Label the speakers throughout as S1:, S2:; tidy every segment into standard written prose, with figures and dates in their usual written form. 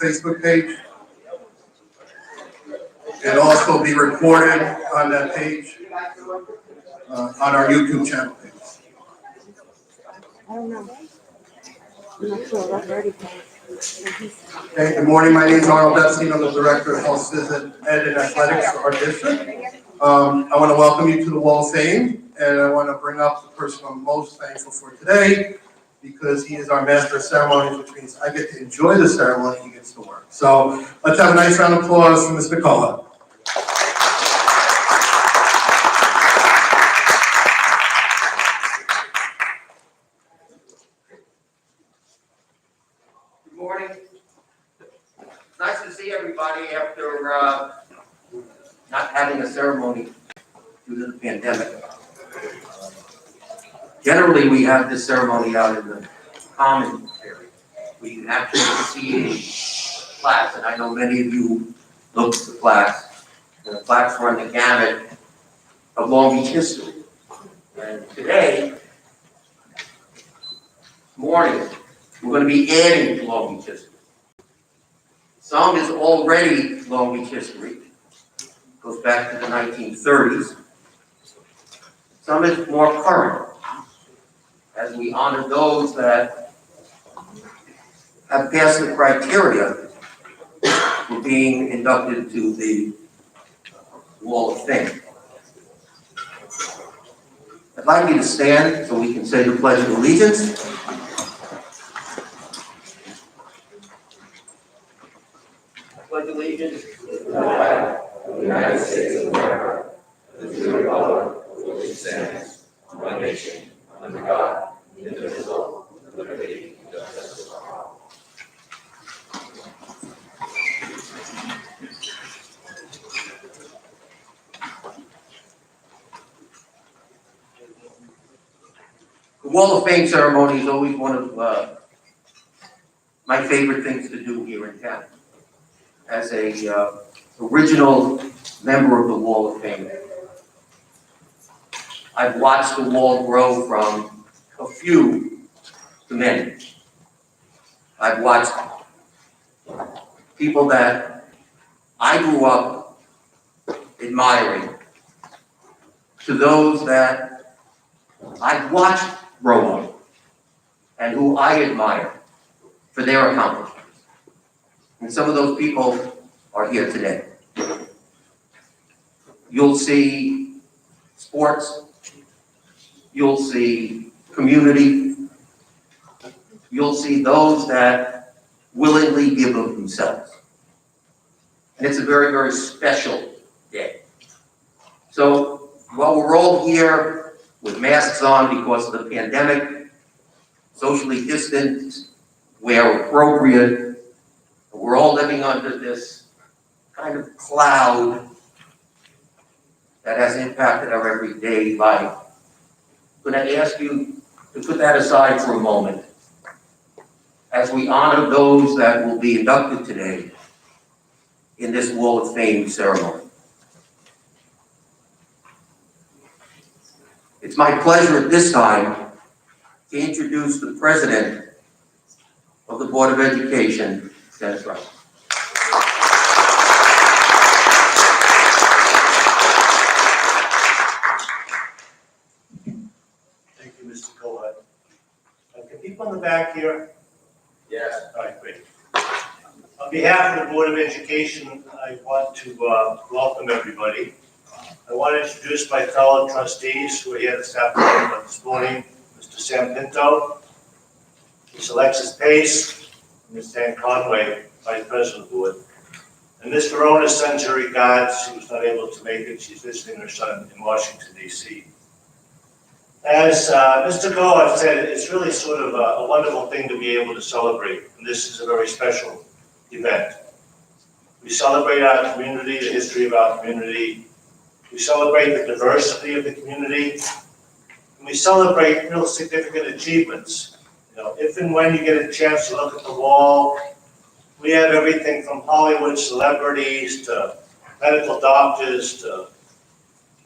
S1: Facebook page. It'll also be recorded on that page, on our YouTube channel page.
S2: I don't know. I'm not sure. That's already
S1: Hey, good morning. My name is Arnold Epstein. I'm the Director of Health, Ed, and Athletics for our district. I want to welcome you to the Wall of Fame, and I want to bring up the person I'm most thankful for today, because he is our Master of Ceremonies, which means I get to enjoy the ceremony, he gets to work. So let's have a nice round of applause for Mr. Koha.
S3: Good morning. It's nice to see everybody after not having a ceremony due to the pandemic. Generally, we have this ceremony out in the common area. We can actually see plaques, and I know many of you look at the plaques. And the plaques run the gamut of Long Beach history. And today, morning, we're going to be adding to Long Beach history. Some is already Long Beach history, goes back to the 1930s. Some is more current, as we honor those that have passed the criteria for being inducted to the Wall of Fame. I'd like you to stand so we can say the Pledge of Allegiance. I pledge allegiance to the flag of the United States of America, and to the republic for which it stands, one nation, under God, indivisible, with liberty and justice for all. The Wall of Fame ceremony is always one of my favorite things to do here in town. As a original member of the Wall of Fame, I've watched the wall grow from a few to many. I've watched people that I grew up admiring to those that I've watched grow up and who I admire for their accomplishments. And some of those people are here today. You'll see sports, you'll see community, you'll see those that willingly give of themselves. And it's a very, very special day. So while we're all here with masks on because of the pandemic, socially distanced where appropriate, we're all living under this kind of cloud that has impacted our everyday life. I'm going to ask you to put that aside for a moment as we honor those that will be inducted today in this Wall of Fame ceremony. It's my pleasure at this time to introduce the President of the Board of Education, Dennis Rice.
S4: Thank you, Mr. Koha. Can people in the back here?
S3: Yes.
S4: All right, great. On behalf of the Board of Education, I want to welcome everybody. I want to introduce my fellow trustees who are here this afternoon, this morning, Mr. Sam Pinto, Ms. Alexis Pace, Ms. Ann Conway, Vice President of the Board. And Ms. Verona sends her regards. She was not able to make it. She's visiting her son in Washington, D.C. As Mr. Koha said, it's really sort of a wonderful thing to be able to celebrate. And this is a very special event. We celebrate our community, the history of our community. We celebrate the diversity of the community. And we celebrate real significant achievements. You know, if and when you get a chance to look at the wall, we have everything from Hollywood celebrities to medical doctors to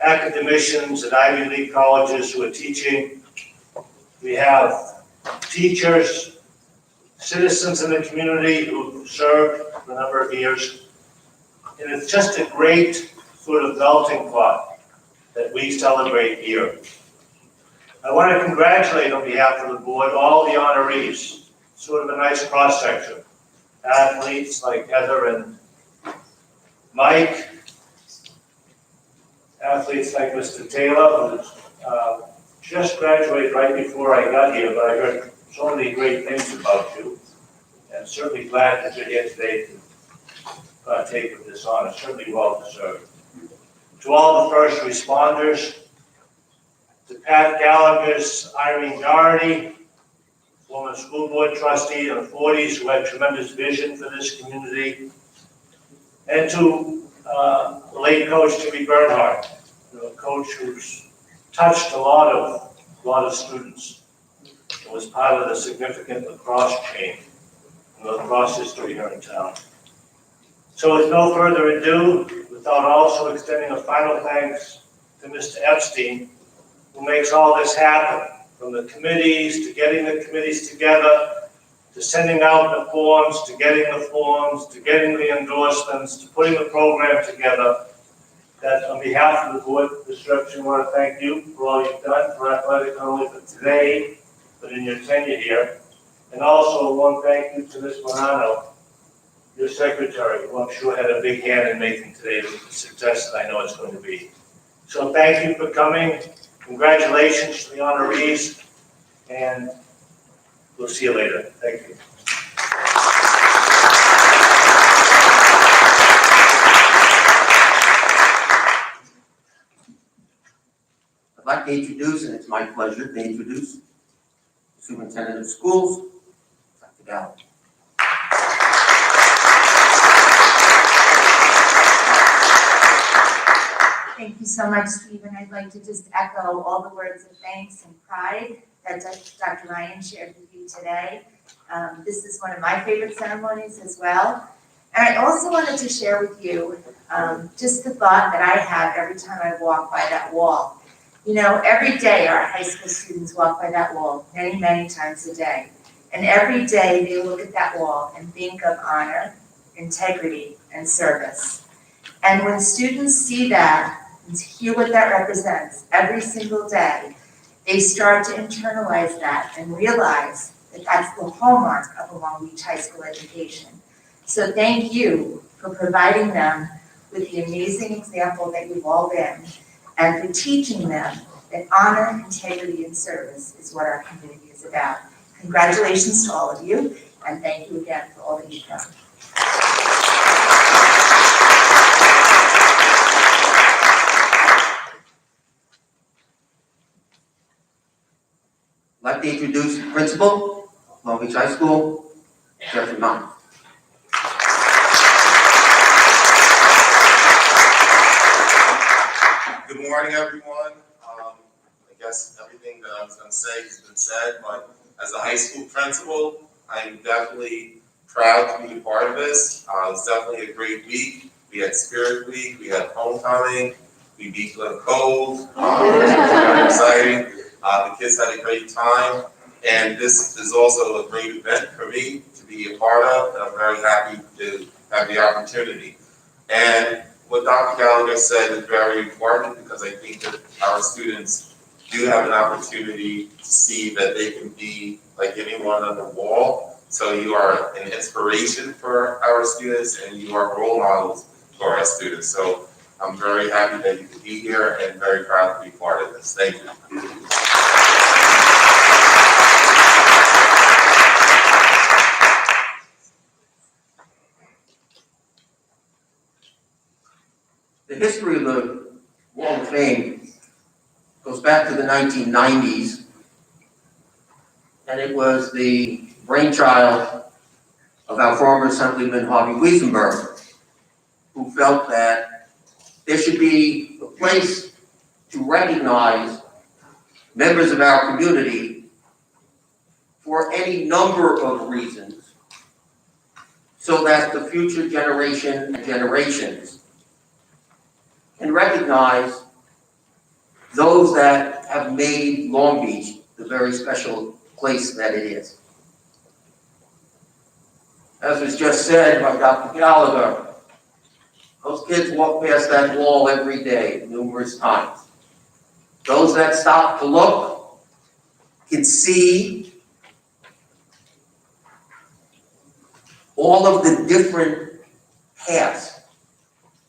S4: academicians at Ivy League colleges who are teaching. We have teachers, citizens in the community who served for a number of years. And it's just a great sort of melting pot that we celebrate here. I want to congratulate on behalf of the board all the honorees, sort of a nice cross-section. Athletes like Heather and Mike, athletes like Mr. Taylor, who just graduated right before I got here, but I heard so many great things about you. And certainly glad that you're here today to partake of this honor, certainly well deserved. To all the first responders, to Pat Gallagher's Irene Doherty, former school board trustee in the 40s who had tremendous vision for this community, and to the late coach Jimmy Bernhardt, a coach who's touched a lot of students and was part of the significant lacrosse chain in the lacrosse history here in town. So with no further ado, without also extending a final thanks to Mr. Epstein, who makes all this happen, from the committees, to getting the committees together, to sending out the forms, to getting the forms, to getting the endorsements, to putting the program together, that on behalf of the board of instruction, I want to thank you for all you've done for athletics, not only for today, but in your tenure here. And also one thank you to Ms. Bonanno, your secretary, who I'm sure had a big hand in making today the success that I know it's going to be. So thank you for coming. Congratulations to the honorees, and we'll see you later. Thank you.
S3: I'd like to introduce, and it's my pleasure to introduce, the Superintendent of Schools, Dr. Gallagher.
S5: Thank you so much, Stephen. I'd like to just echo all the words of thanks and pride that Dr. Ryan shared with you today. This is one of my favorite ceremonies as well. And I also wanted to share with you just the thought that I have every time I walk by that wall. You know, every day our high school students walk by that wall many, many times a day. And every day they look at that wall and think of honor, integrity, and service. And when students see that and hear what that represents every single day, they start to internalize that and realize that that's the hallmark of a Long Beach High School education. So thank you for providing them with the amazing example that you've all been, and for teaching them that honor, integrity, and service is what our community is about. Congratulations to all of you, and thank you again for all that you've done.
S3: I'd like to introduce the principal of Long Beach High School, Jeffrey Mott.
S6: Good morning, everyone. I guess everything that I was going to say has been said, but as a high school principal, I'm definitely proud to be a part of this. It was definitely a great week. We had Spirit Week, we had homecoming, we beat Glen Cove. It was very exciting. The kids had a great time, and this is also a great event for me to be a part of, and I'm very happy to have the opportunity. And what Dr. Gallagher said is very important, because I think that our students do have an opportunity to see that they can be like anyone on the wall. So you are an inspiration for our students, and you are role models for our students. So I'm very happy that you could be here, and very proud to be part of this. Thank you.
S3: The history of the Wall of Fame goes back to the 1990s, and it was the brainchild of our former Assemblyman Harvey Wiesenberg, who felt that there should be a place to recognize members of our community for any number of reasons, so that the future generation and generations can recognize those that have made Long Beach the very special place that it is. As was just said by Dr. Gallagher, those kids walk past that wall every day, numerous times. Those that stop to look can see all of the different paths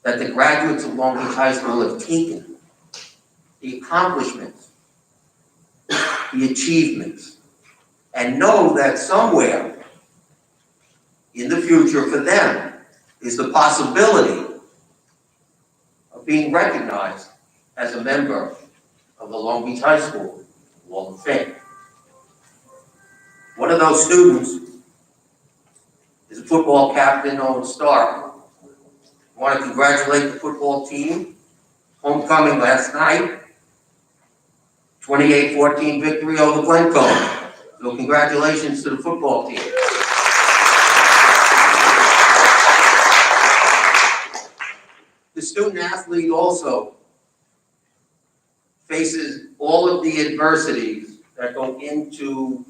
S3: that the graduates of Long Beach High School have taken, the accomplishments, the achievements, and know that somewhere in the future for them is the possibility of being recognized as a member of the Long Beach High School Wall of Fame. One of those students is a football captain, Owen Stark. I want to congratulate the football team. Homecoming last night, 28-14 victory over Glencoe. So congratulations to the football team. The student athlete also faces all of the adversities that go into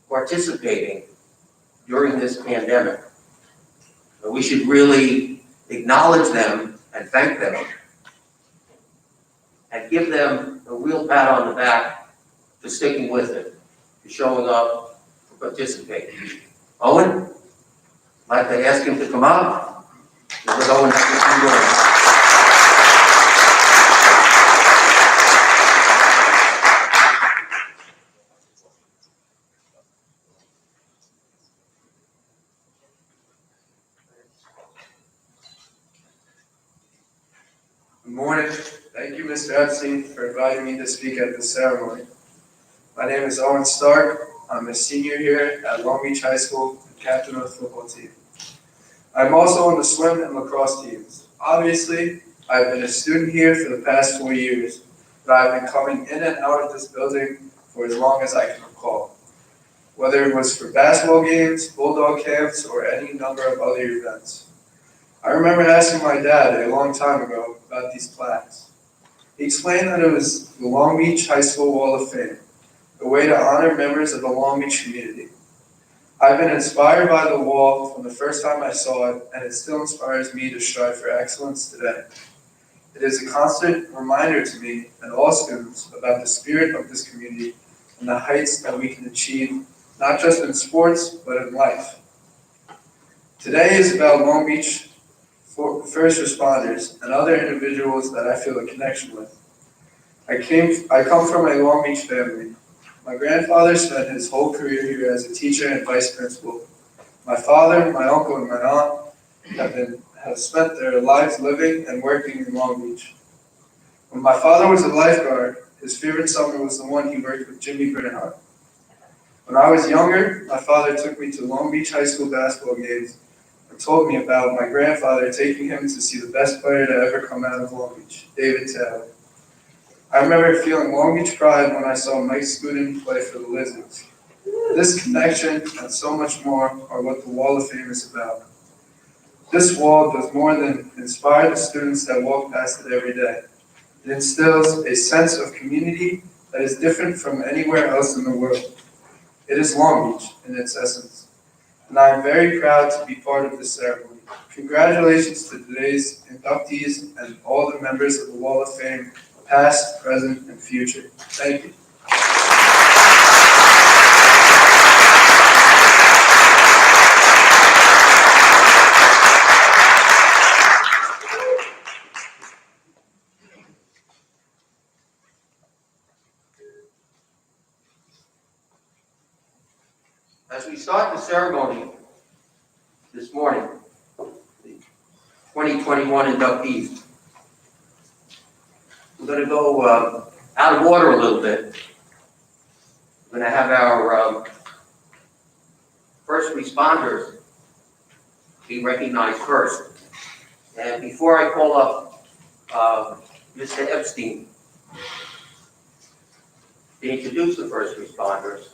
S3: participating during this pandemic. So we should really acknowledge them and thank them and give them a real pat on the back for sticking with it, for showing up, for participating. Owen, I'd like to ask him to come up. Let Owen have a few words.
S7: Good morning. Thank you, Mr. Epstein, for inviting me to speak at this ceremony. My name is Owen Stark. I'm a senior here at Long Beach High School and captain of the football team. I'm also on the swim and lacrosse teams. Obviously, I've been a student here for the past 4 years, but I've been coming in and out of this building for as long as I can recall. Whether it was for basketball games, bulldog camps, or any number of other events. I remember asking my dad a long time ago about these plaques. He explained that it was the Long Beach High School Wall of Fame, a way to honor members of the Long Beach community. I've been inspired by the wall from the first time I saw it, and it still inspires me to strive for excellence today. It is a constant reminder to me and all students about the spirit of this community and the heights that we can achieve, not just in sports, but in life. Today is about Long Beach first responders and other individuals that I feel a connection with. I come from a Long Beach family. My grandfather spent his whole career here as a teacher and vice principal. My father, my uncle, and my aunt have spent their lives living and working in Long Beach. When my father was a lifeguard, his favorite summer was the one he worked with Jimmy Bernhardt. When I was younger, my father took me to Long Beach High School basketball games and told me about my grandfather taking him to see the best player to ever come out of Long Beach, David Taylor. I remember feeling Long Beach pride when I saw Mike Scudin play for the Lizards. This connection and so much more are what the Wall of Fame is about. This wall does more than inspire the students that walk past it every day. It instills a sense of community that is different from anywhere else in the world. It is Long Beach in its essence. And I am very proud to be part of this ceremony. Congratulations to today's inductees and all the members of the Wall of Fame, past, present, and future. Thank you.
S3: As we start the ceremony this morning, the 2021 inductees, we're going to go out of order a little bit. We're going to have our first responders be recognized first. And before I call up Mr. Epstein to introduce the first responders,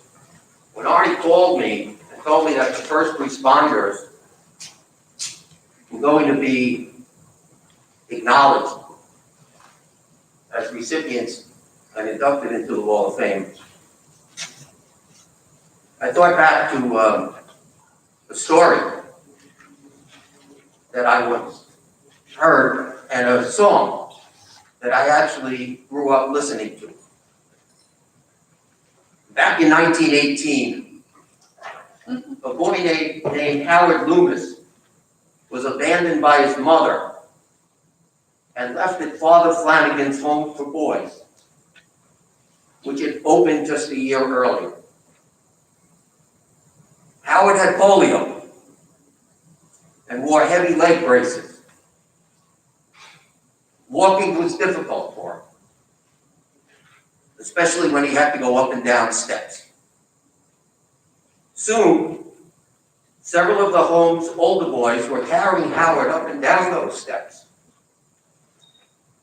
S3: when Arnie called me and told me that the first responders were going to be acknowledged as recipients and inducted into the Wall of Fame, I thought back to a story that I once heard and a song that I actually grew up listening to. Back in 1918, a boy named Howard Loomis was abandoned by his mother and left at Father Flanagan's Home for Boys, which had opened just a year earlier. Howard had polio and wore heavy leg braces. Walking was difficult for him, especially when he had to go up and down steps. Soon, several of the home's older boys were carrying Howard up and down those steps.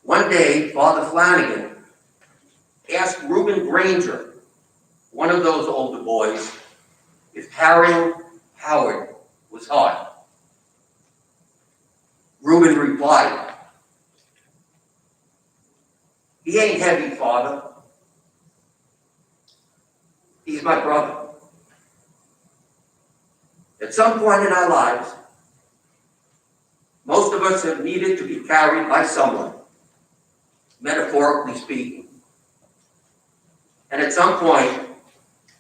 S3: One day, Father Flanagan asked Reuben Granger, one of those older boys, if carrying Howard was hard. Reuben replied, "He ain't heavy, Father. He's my brother." At some point in our lives, most of us have needed to be carried by someone, metaphorically speaking. And at some point,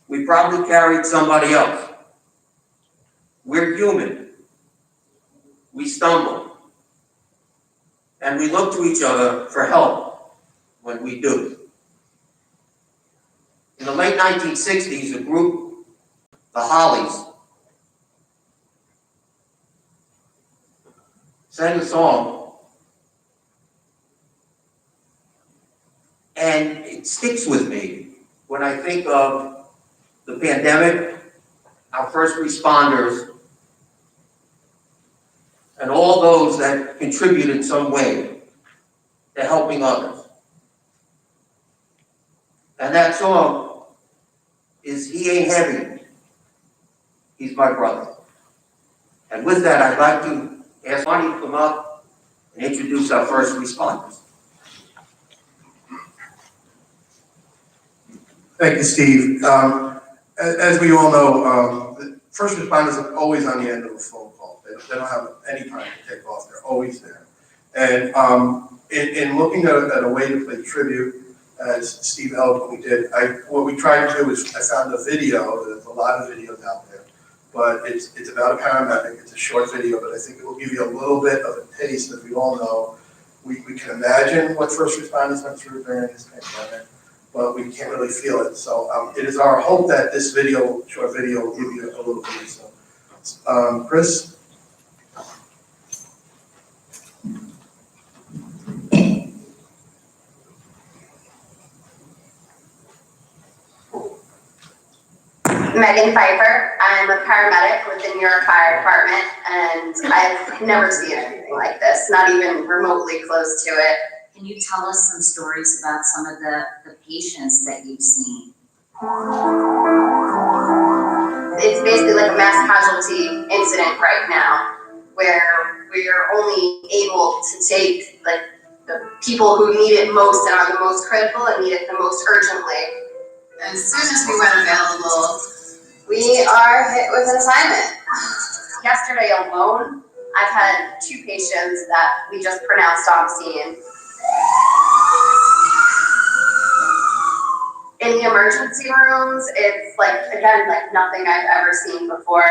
S3: we probably carried somebody else. We're human. We stumble. And we look to each other for help when we do. In the late 1960s, a group, the Hollies, sang a song, and it sticks with me when I think of the pandemic, our first responders, and all those that contributed in some way to helping others. And that song is "He Ain't Heavy, He's My Brother." And with that, I'd like to ask Bonnie to come up and introduce our first responders.
S1: Thank you, Steve. As we all know, the first responders are always on the end of a phone call. They don't have any time to take off. They're always there. And in looking at a way to pay tribute, as Steve eloquently did, what we tried to do is I found a video. There's a lot of videos out there, but it's about a paramedic. It's a short video, but I think it will give you a little bit of a taste. As we all know, we can imagine what first responders went through during this pandemic, but we can't really feel it. So it is our hope that this short video, will give you a little bit. So, Chris?
S8: Megan Pfeiffer. I'm a paramedic with the New York Fire Department, and I've never seen anything like this, not even remotely close to it.
S9: Can you tell us some stories about some of the patients that you've seen?
S8: It's basically like a mass casualty incident right now, where we're only able to take like the people who need it most and are the most critical and need it the most urgently.
S10: As soon as we went available,
S8: we are hit with an assignment. Yesterday alone, I've had 2 patients that we just pronounced on scene. In the emergency rooms, it's like, again, like nothing I've ever seen before.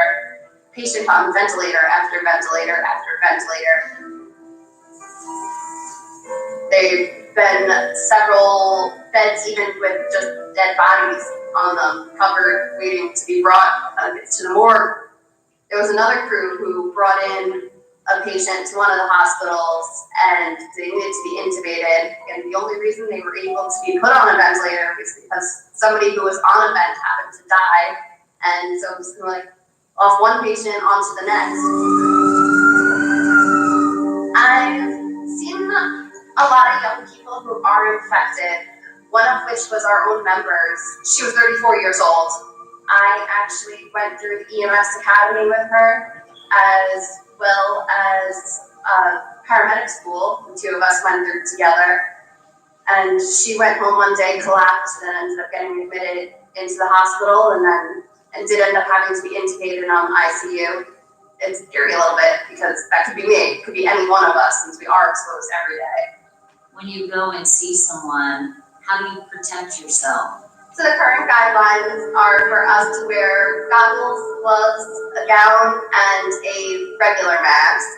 S8: Patient on ventilator after ventilator after ventilator. They've been several beds, even with just dead bodies on them, covered, waiting to be brought to the morgue. There was another crew who brought in a patient to one of the hospitals, and they needed to be intubated, and the only reason they were able to be put on a ventilator was because somebody who was on a vent happened to die, and so it was kind of like off one patient onto the next. I've seen a lot of young people who are infected, one of which was our own members. She was 34 years old. I actually went through the EMS academy with her, as well as paramedic school. The 2 of us went through together. And she went home one day, collapsed, and ended up getting admitted into the hospital and then and did end up having to be intubated on ICU. It's scary a little bit because that could be me, it could be any one of us since we are exposed every day.
S9: When you go and see someone, how do you protect yourself?
S8: So the current guidelines are for us to wear goggles, gloves, a gown, and a regular mask,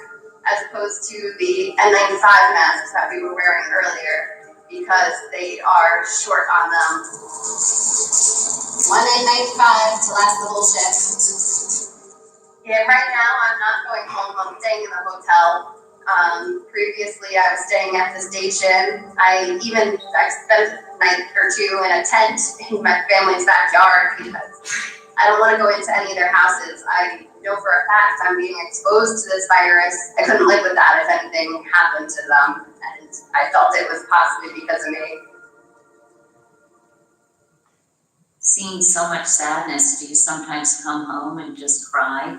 S8: as opposed to the N95 masks that we were wearing earlier, because they are short on them.
S10: One N95 to last the whole shift.
S8: Yeah, right now I'm not going home, I'm staying in the hotel. Previously I was staying at the station. I spent a night or two in a tent in my family's backyard because I don't want to go into any of their houses. I know for a fact I'm being exposed to this virus. I couldn't live with that if anything happened to them, and I felt it was possibly because of me.
S9: Seeing so much sadness, do you sometimes come home and just cry?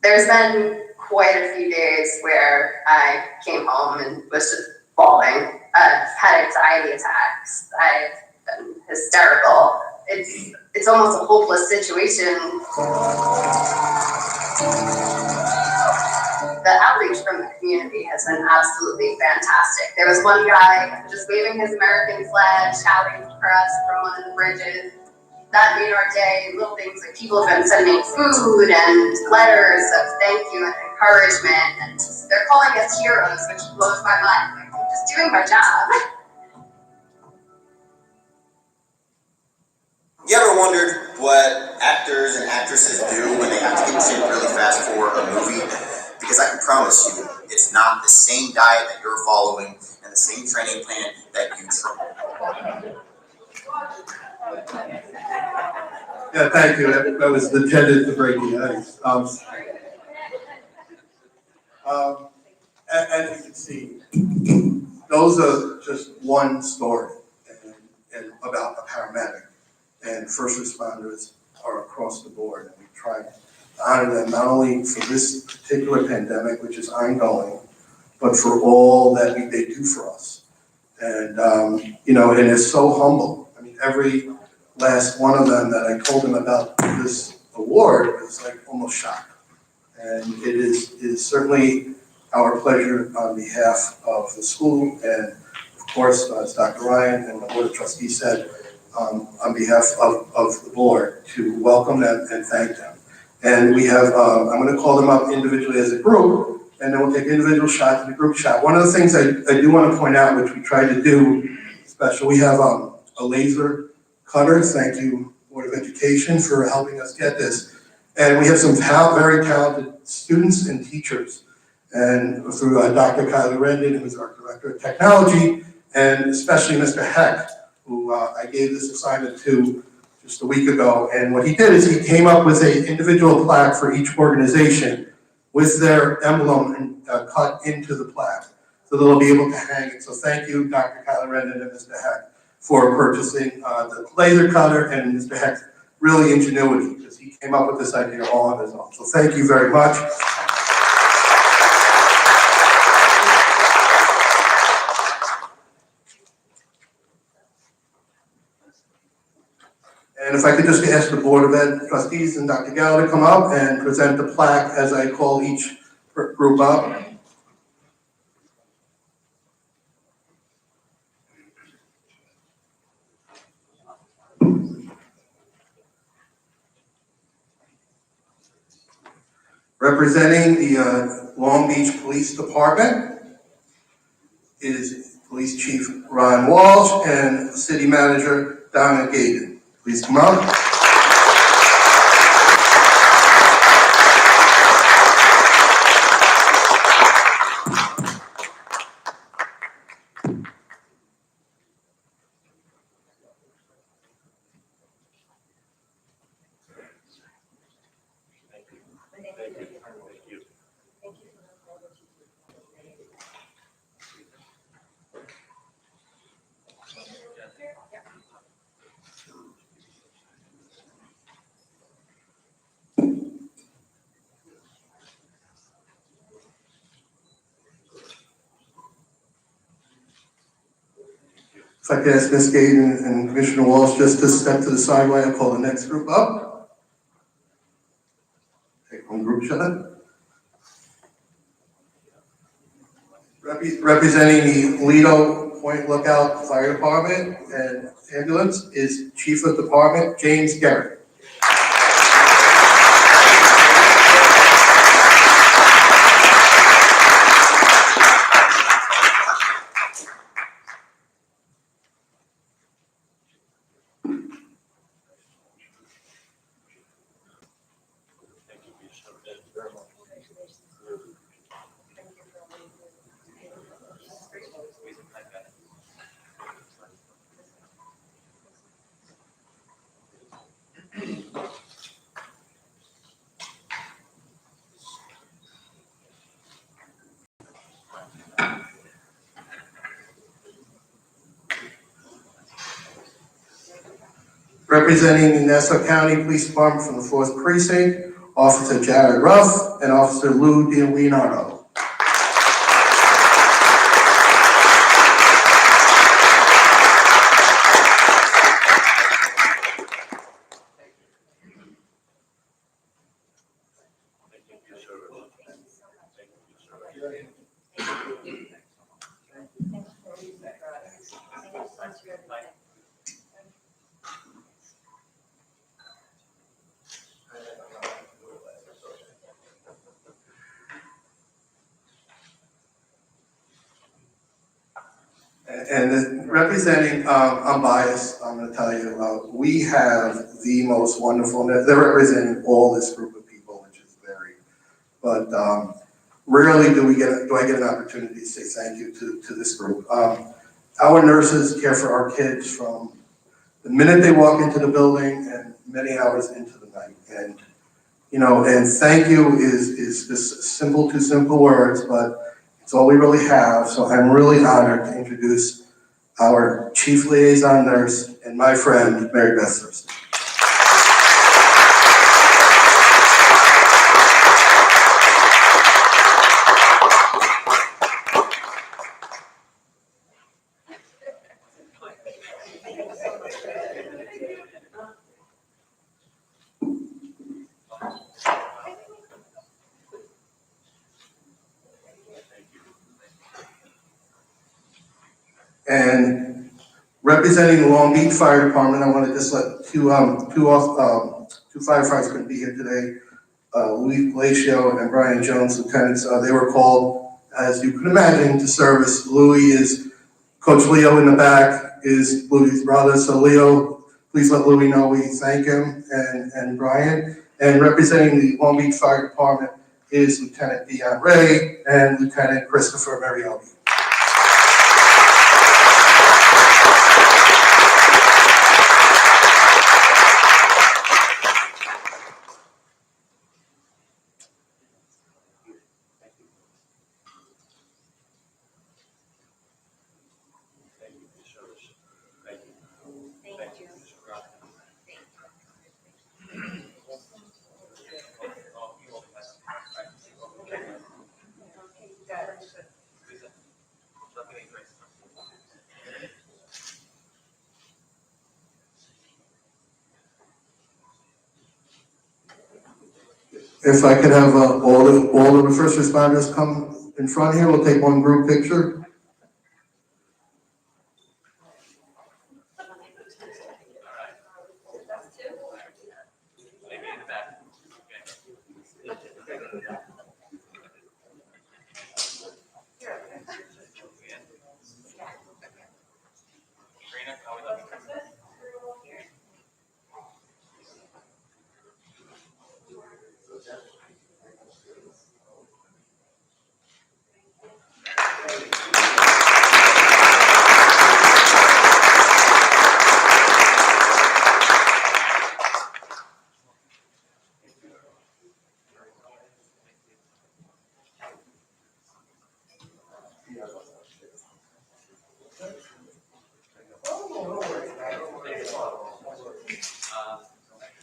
S8: There's been quite a few days where I came home and was just bawling. I've had anxiety attacks. I've been hysterical. It's almost a hopeless situation. The outreach from the community has been absolutely fantastic. There was one guy just waving his American flag, shouting for us from one of the bridges. That made our day. Little things like people have been sending food and letters of thank you and encouragement, and they're calling us heroes, which blows my mind. Like, I'm just doing my job.
S11: You ever wondered what actors and actresses do when they have to get in shape really fast for a movie? Because I can promise you, it's not the same diet that you're following and the same training plan that you try.
S1: Yeah, thank you. That was intended to break the ice. As you can see, those are just one story and about a paramedic, and first responders are across the board. And we try to honor them not only for this particular pandemic, which is ongoing, but for all that they do for us. And, and it's so humble. I mean, every last one of them that I told them about this award was like almost shocked. And it is certainly our pleasure on behalf of the school and, of course, as Dr. Ryan and the Board of Trustees said, on behalf of the board, to welcome them and thank them. And we have, I'm going to call them up individually as a group, and then we'll take individual shots and a group shot. One of the things I do want to point out, which we tried to do special, we have a laser cutter. Thank you, Board of Education, for helping us get this. And we have some very talented students and teachers. And through Dr. Kylie Rendon, who's our Director of Technology, and especially Mr. Heck, who I gave this assignment to just a week ago. And what he did is he came up with an individual plaque for each organization with their emblem cut into the plaque, so they'll be able to hang it. So thank you, Dr. Kylie Rendon and Mr. Heck, for purchasing the laser cutter, and Mr. Heck's really ingenuity, because he came up with this idea all on his own. So thank you very much. And if I could just ask the Board of Ed Trustees and Dr. Gallo to come up and present the plaque as I call each group up. Representing the Long Beach Police Department is Police Chief Ron Walsh and City Manager Donna Gaden. Please come up. If I could ask Ms. Gaden and Commissioner Walsh just to step to the side while I call the next group up. Lucia. Representing the Lido Point Lookout Fire Department and Ambulance is Chief of Department James Garrett. Representing the Nassau County Police Department from the 4th Precinct, Officer Jared Ruff and Officer Lou DiLeonardo. And representing, I'm biased, I'm gonna tell you, we have the most wonderful, they're representing all this group of people, which is very, but rarely do I get an opportunity to say thank you to this group. Our nurses care for our kids from the minute they walk into the building and many hours into the night. And, you know, and thank you is just simple, two simple words, but it's all we really have. So I'm really honored to introduce our Chief Liaison Nurse and my friend, Mary Beth Thurston. And representing the Long Beach Fire Department, I want to just let two firefighters couldn't be here today. Louis Glacio and Brian Jones, lieutenants. They were called, as you can imagine, to service. Louis is Coach Leo in the back, is Louis' brother. So Leo, please let Louis know we thank him and Brian. And representing the Long Beach Fire Department is Lieutenant Dion Ray and Lieutenant Christopher Mariotti. If I could have all the first responders come in front here, we'll take one group picture.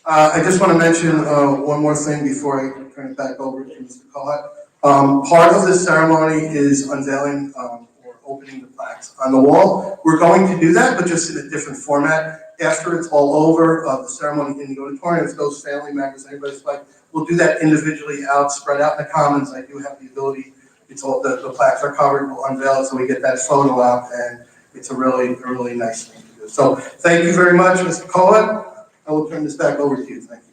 S1: I just want to mention one more thing before I turn it back over to Mr. Collette. Part of this ceremony is unveiling or opening the plaques on the wall. We're going to do that, but just in a different format. After it's all over, the ceremony in the auditorium, if those family members, anybody's like, we'll do that individually out, spread out in the commons. I do have the ability, it's all, the plaques are covered, we'll unveil it so we get that photo out, and it's a really nice thing to do. So thank you very much, Mr. Cohen. I will turn this back over to you. Thank you.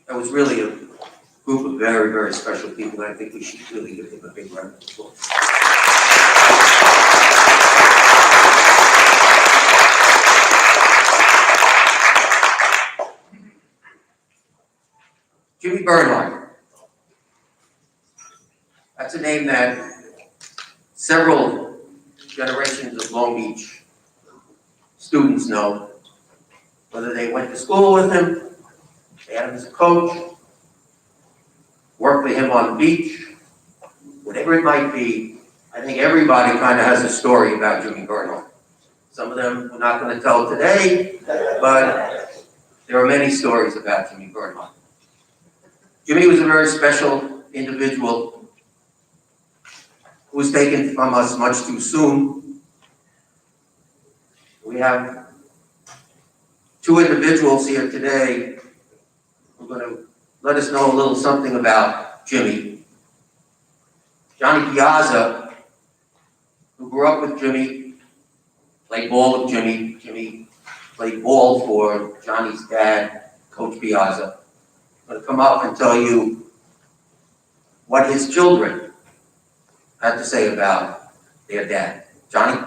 S3: That was really a group of very special people, and I think we should really give them a big round of applause. Jimmy Bernhardt. That's a name that several generations of Long Beach students know, whether they went to school with him, they had him as a coach, worked with him on the beach, whatever it might be. I think everybody kind of has a story about Jimmy Bernhardt. Some of them we're not going to tell today, but there are many stories about Jimmy Bernhardt. Jimmy was a very special individual who was taken from us much too soon. We have two individuals here today who are going to let us know a little something about Jimmy. Johnny Piazza, who grew up with Jimmy, played ball with Jimmy. Jimmy played ball for Johnny's dad, Coach Piazza. I'm going to come up and tell you what his children had to say about their dad. Johnny?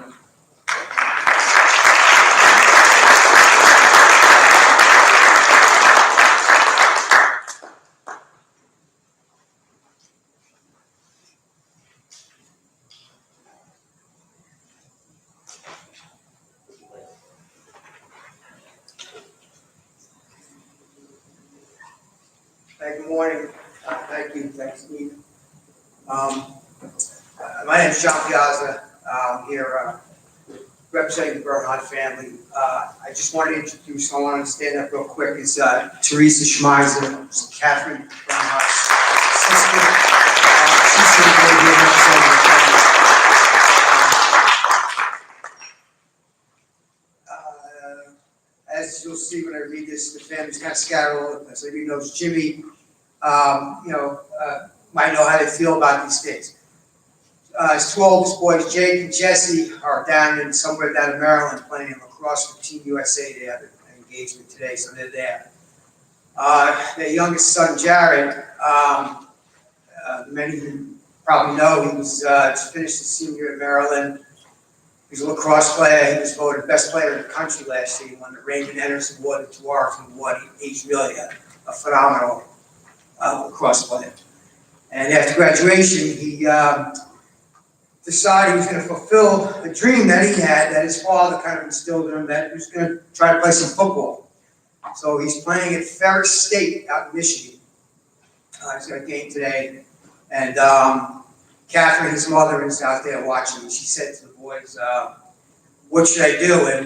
S12: Good morning. Thank you. Thanks, Steve. My name is John Piazza. I'm here representing the Bernhardt family. I just wanted to introduce, I want to stand up real quick, is Teresa Schmeiser, Catherine Bernhardt's sister. She's going to be here representing the family. As you'll see when I read this, the family's kind of scattered all over the place. Everybody knows Jimmy, might know how they feel about these things. His two oldest boys, Jake and Jesse, are somewhere down in Maryland playing lacrosse for Team USA. They have an engagement today, so they're there. Their youngest son, Jared, many of you probably know, he was just finished his senior year at Maryland. He's a lacrosse player. He was voted best player in the country last year. He won the Raymond Anderson Award, the Dwarf Award. He's really a phenomenal lacrosse player. And after graduation, he decided he was going to fulfill the dream that he had, that his father kind of instilled in him, that he was going to try to play some football. So he's playing at Ferris State out in Michigan. He's got a game today. And Catherine, his mother, is out there watching. She said to the boys, what should I do? And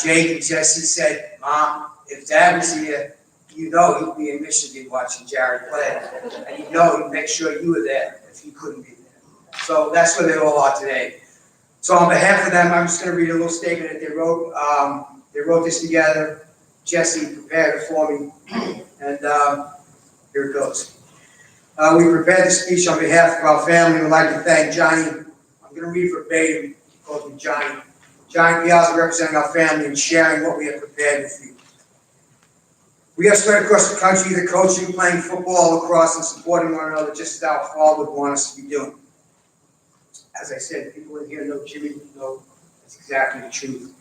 S12: Jake and Jesse said, Mom, if Dad was here, you know he'd be in Michigan watching Jared play. And you know he'd make sure you were there if he couldn't be there. So that's where they all are today. So on behalf of them, I'm just going to read a little statement that they wrote. They wrote this together. Jesse prepared it for me. And here it goes. We prepared the speech on behalf of our family. We'd like to thank Johnny. I'm going to read verbatim. He calls me Johnny. Johnny Piazza representing our family and sharing what we have prepared with you. We have spread across the country, either coaching, playing football, lacrosse, and supporting one another, just as our father would want us to be doing. As I said, people in here know Jimmy, know that's exactly the truth.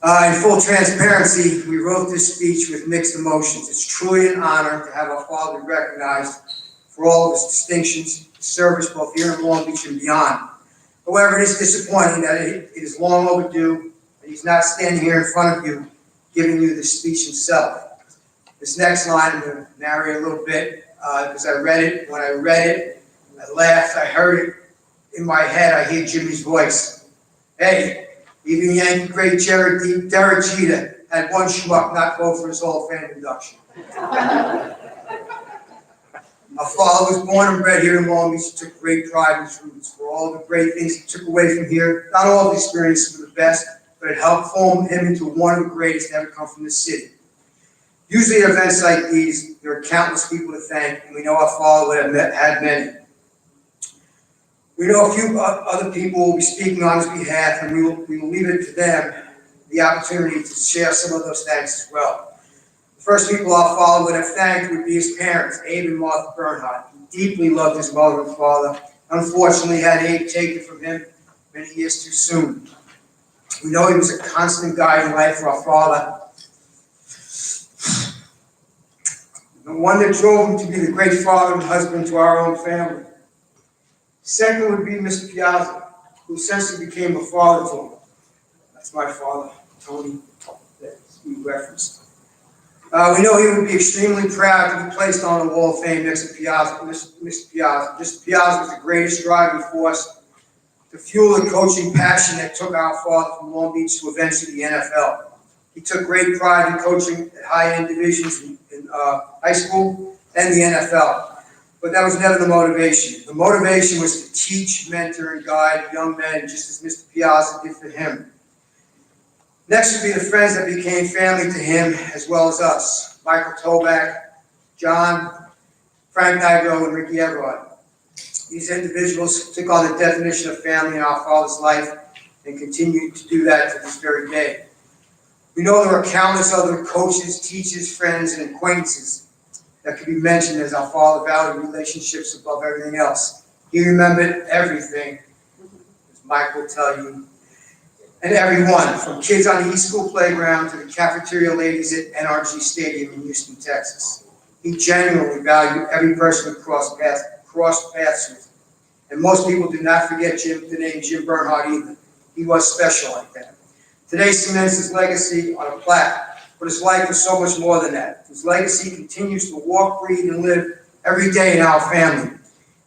S12: In full transparency, we wrote this speech with mixed emotions. It's truly an honor to have our father recognized for all of his distinctions, service both here in Long Beach and beyond. However, it is disappointing that it is long overdue, and he's not standing here in front of you giving you the speech himself. This next line, I'm going to narrate a little bit, because I read it. When I read it, I laughed, I heard it. In my head, I hear Jimmy's voice. Hey, even Yankee great Derek Jeter had one schmuck not vote for his Hall of Fame induction. Our father was born and bred here in Long Beach. He took great pride in his roots. For all the great things he took away from here, not all of the experiences were the best, but it helped form him into one of the greatest to ever come from this city. Usually at events like these, there are countless people to thank, and we know our father would have had many. We know a few other people will be speaking on his behalf, and we will leave it to them the opportunity to share some of those thanks as well. The first people our father would have thanked would be his parents, Abe and Martha Bernhardt. He deeply loved his mother and father. Unfortunately, had Abe taken from him many years too soon. We know he was a constant guiding light for our father. The one that drove him to be the great father and husband to our own family. Second would be Mr. Piazza, who essentially became a father to him. That's my father, Tony, that we referenced. We know he would be extremely proud to be placed on the Wall of Fame next to Piazza, Mr. Piazza. Mr. Piazza was the greatest driving force to fuel the coaching passion that took our father from Long Beach to eventually the NFL. He took great pride in coaching at high-end divisions in high school and the NFL. But that was never the motivation. The motivation was to teach, mentor, and guide young men, just as Mr. Piazza did for him. Next would be the friends that became family to him, as well as us. Michael Toback, John, Frank Nigro, and Ricky Everard. These individuals took on the definition of family in our father's life and continue to do that to this very day. We know there are countless other coaches, teachers, friends, and acquaintances that could be mentioned as our father valued relationships above everything else. He remembered everything, as Mike will tell you, and everyone, from kids on the East School playground to the cafeteria ladies at NRG Stadium in Houston, Texas. He genuinely valued every person who crossed paths with him. And most people do not forget the name Jim Bernhardt either. He was special like that. Today cements his legacy on a plaque, but his life was so much more than that. His legacy continues to walk, breathe, and live every day in our family,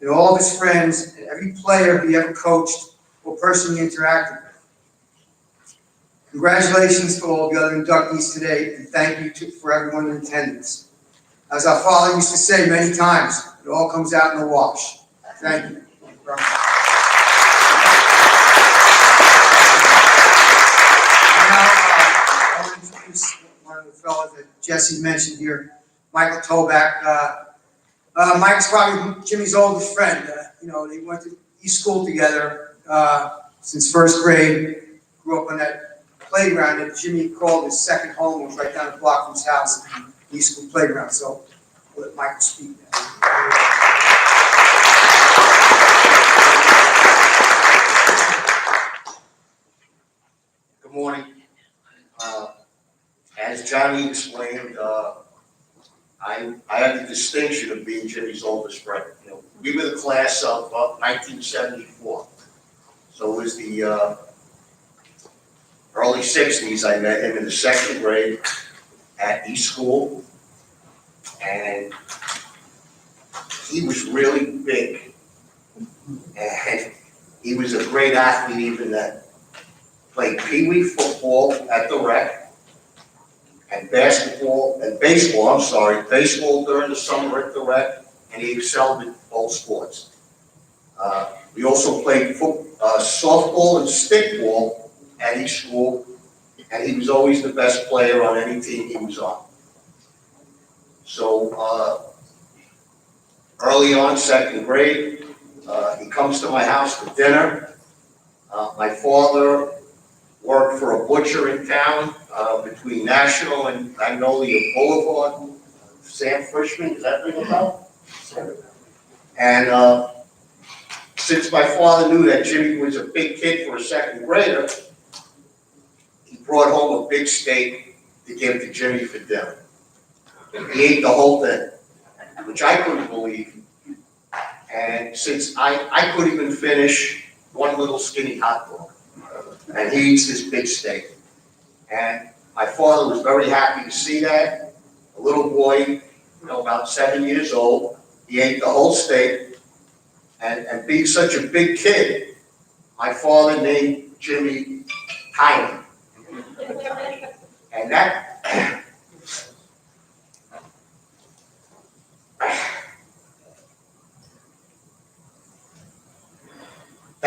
S12: in all of his friends, and every player he ever coached or personally interacted with. Congratulations to all the other inductees today, and thank you for everyone in attendance. As our father used to say many times, it all comes out in the wash. Thank you. I'll introduce one of the fellows that Jesse mentioned here, Michael Toback. Mike's probably Jimmy's oldest friend. They went to East School together since first grade. Grew up on that playground that Jimmy called his second home, was right down the block from his house, the East School playground. So I'll let Michael speak now.
S13: Good morning. As Johnny explained, I had the distinction of being Jimmy's oldest friend. We were the class of 1974. So it was the early 60s. I met him in the second grade at East School. And he was really big. And he was a great athlete even then. Played pee-wee football at the rec, and baseball during the summer at the rec, and he excelled in both sports. We also played softball and stickball at East School, and he was always the best player on any team he was on. So early on, second grade, he comes to my house for dinner. My father worked for a butcher in town between National and Magnolia Boulevard. Sam Frischman, does that ring a bell? And since my father knew that Jimmy was a big kid for a second grader, he brought home a big steak to give to Jimmy for dinner. He ate the whole thing, which I couldn't believe. And since I couldn't even finish one little skinny hot dog, and he eats this big steak. And my father was very happy to see that. A little boy, about 7 years old, he ate the whole steak. And being such a big kid, my father named Jimmy Tiny. And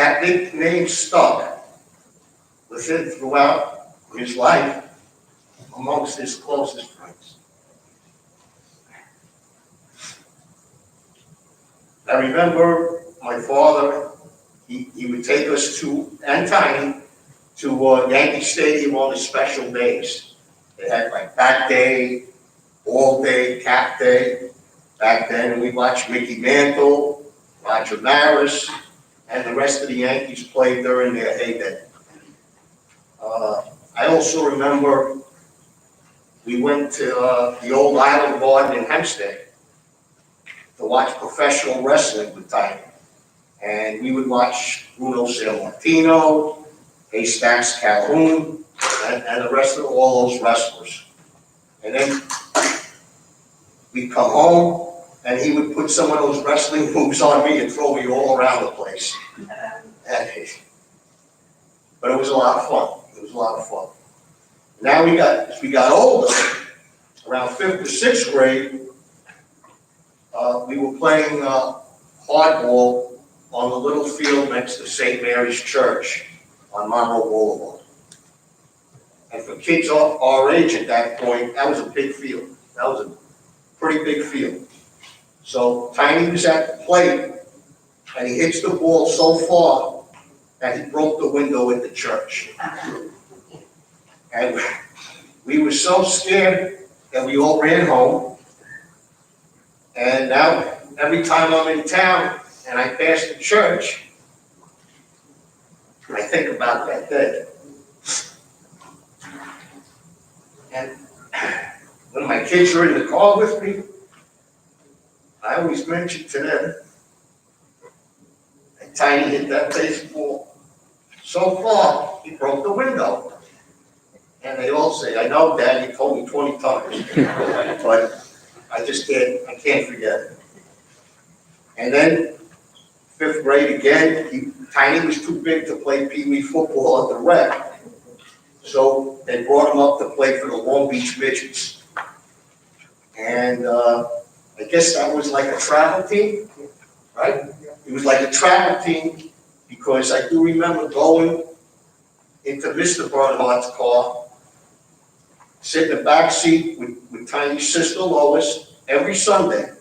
S13: that nickname stuck with him throughout his life amongst his closest friends. I remember my father, he would take us to, and Tiny, to Yankee Stadium on the special days. They had like bat day, all day, cap day. Back then, we watched Mickey Mantle, Roger Maris, and the rest of the Yankees played during their heyday. I also remember we went to the old Island Garden in Hempstead to watch professional wrestling with Tiny. And we would watch Bruno Sammartino, Haystacks Calhoun, and the rest of all those wrestlers. And then we'd come home, and he would put some of those wrestling moves on me and throw me all around the place. But it was a lot of fun. It was a lot of fun. Now as we got older, around 5th or 6th grade, we were playing hardball on the little field next to St. Mary's Church on Monroe Boulevard. And for kids our age at that point, that was a big field. That was a pretty big field. So Tiny was at the plate, and he hits the ball so far that he broke the window in the church. And we were so scared that we all ran home. And now, every time I'm in town and I pass the church, I think about that day. And when my kids are in the car with me, I always mention to them that Tiny hit that baseball so far, he broke the window. And they all say, I know, Dad, you told me 20 times. But I can't forget it. And then, 5th grade again, Tiny was too big to play Pee Wee football at the rec. So they brought him up to play for the Long Beach Midgets. And I guess that was like a travel team, right? It was like a travel team because I do remember going into Mr. Bernhardt's car, sit in the back seat with Tiny's sister Lois every Sunday,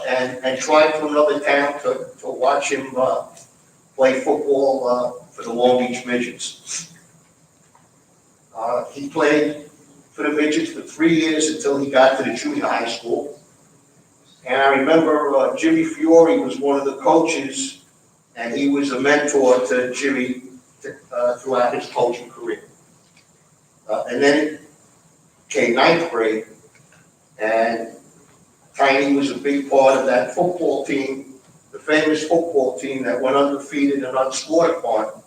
S13: and drive to another town to watch him play football for the Long Beach Midgets. He played for the Midgets for 3 years until he got to the junior high school. And I remember Jimmy Fiore was one of the coaches, and he was a mentor to Jimmy throughout his coaching career. And then it came 9th grade, and Tiny was a big part of that football team, the famous football team that went undefeated and unscored upon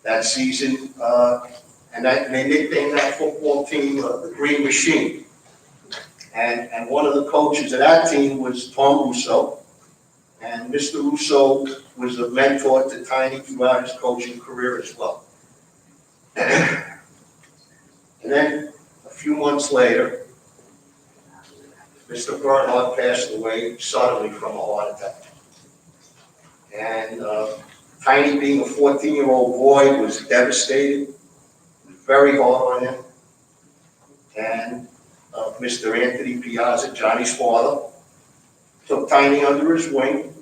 S13: that season. And they nicknamed that football team the Green Machine. And one of the coaches of that team was Tom Russo. And Mr. Russo was a mentor to Tiny throughout his coaching career as well. And then a few months later, Mr. Bernhardt passed away suddenly from a heart attack. And Tiny, being a 14-year-old boy, was devastated. It was very hard on him. And Mr. Anthony Piazza, Johnny's father, took Tiny under his wing,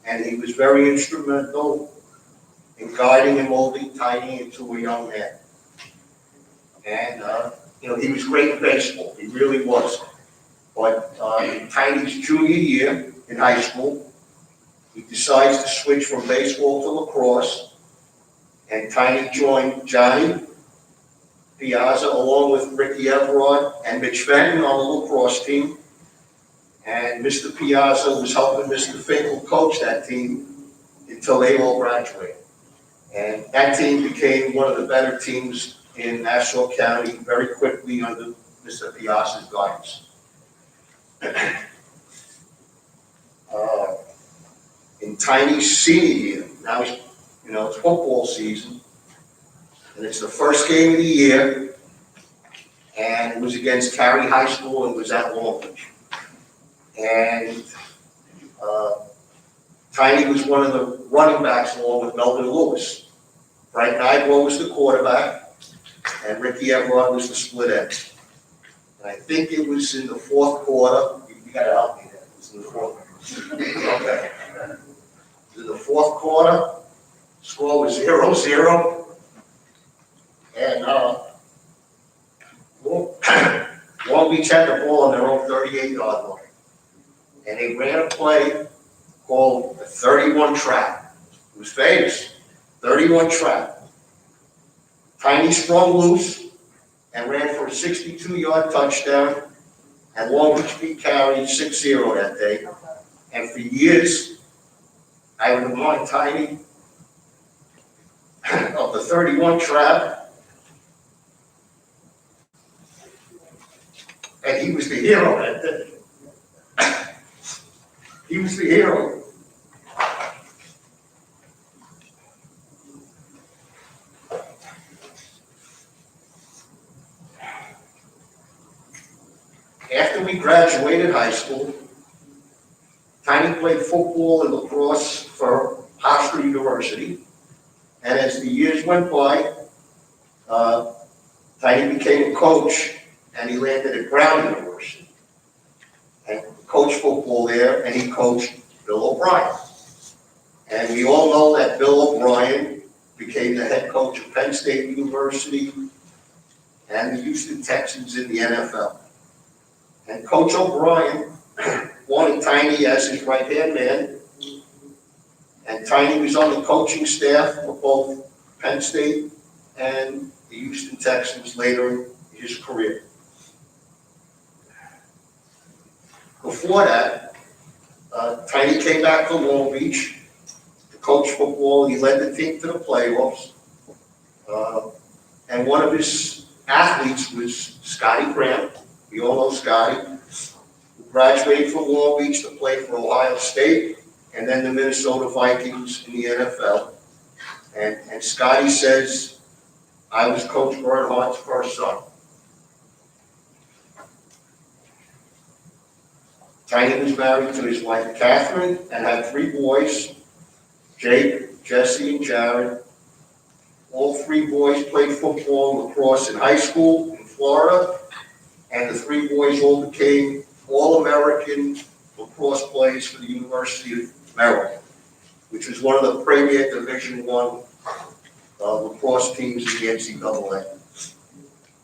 S13: and he was very instrumental in guiding and molding Tiny into a young man. And, he was great in baseball. He really was. But in Tiny's junior year in high school, he decides to switch from baseball to lacrosse. And Tiny joined Johnny Piazza along with Ricky Everard and Mitch Fenton on the lacrosse team. And Mr. Piazza was helping Mr. Finkel coach that team until they all graduated. And that team became one of the better teams in Nassau County very quickly under Mr. Piazza's guidance. In Tiny's senior year, now it's football season, and it's the first game of the year, and it was against Cary High School and it was at Long Beach. And Tiny was one of the running backs along with Melvin Lewis. Frank Nigro was the quarterback, and Ricky Everard was the split end. And I think it was in the fourth quarter. You gotta help me there. It was in the fourth. Okay. In the fourth quarter, score was 0-0. And Long Beach had the ball on their own 38-yard line. And they ran a play called the 31 trap. It was famous. 31 trap. Tiny sprung loose and ran for a 62-yard touchdown. And Long Beach beat Cary 6-0 that day. And for years, I would remind Tiny of the 31 trap. And he was the hero that day. He was the hero. After we graduated high school, Tiny played football and lacrosse for Hofstra University. And as the years went by, Tiny became a coach, and he landed at Brown University and coached football there, and he coached Bill O'Brien. And we all know that Bill O'Brien became the head coach of Penn State University and the Houston Texans in the NFL. And Coach O'Brien wanted Tiny as his right-hand man, and Tiny was on the coaching staff for both Penn State and the Houston Texans later in his career. Before that, Tiny came back to Long Beach to coach football. He led the team to the playoffs. And one of his athletes was Scotty Graham. We all know Scotty, who graduated from Long Beach to play for Ohio State and then the Minnesota Vikings in the NFL. And Scotty says, I was Coach Bernhardt's first son. Tiny was married to his wife Catherine and had 3 boys, Jake, Jesse, and Jared. All 3 boys played football and lacrosse in high school in Florida, and the 3 boys all became All-American lacrosse players for the University of Maryland, which was one of the premier Division I lacrosse teams in the NCAA.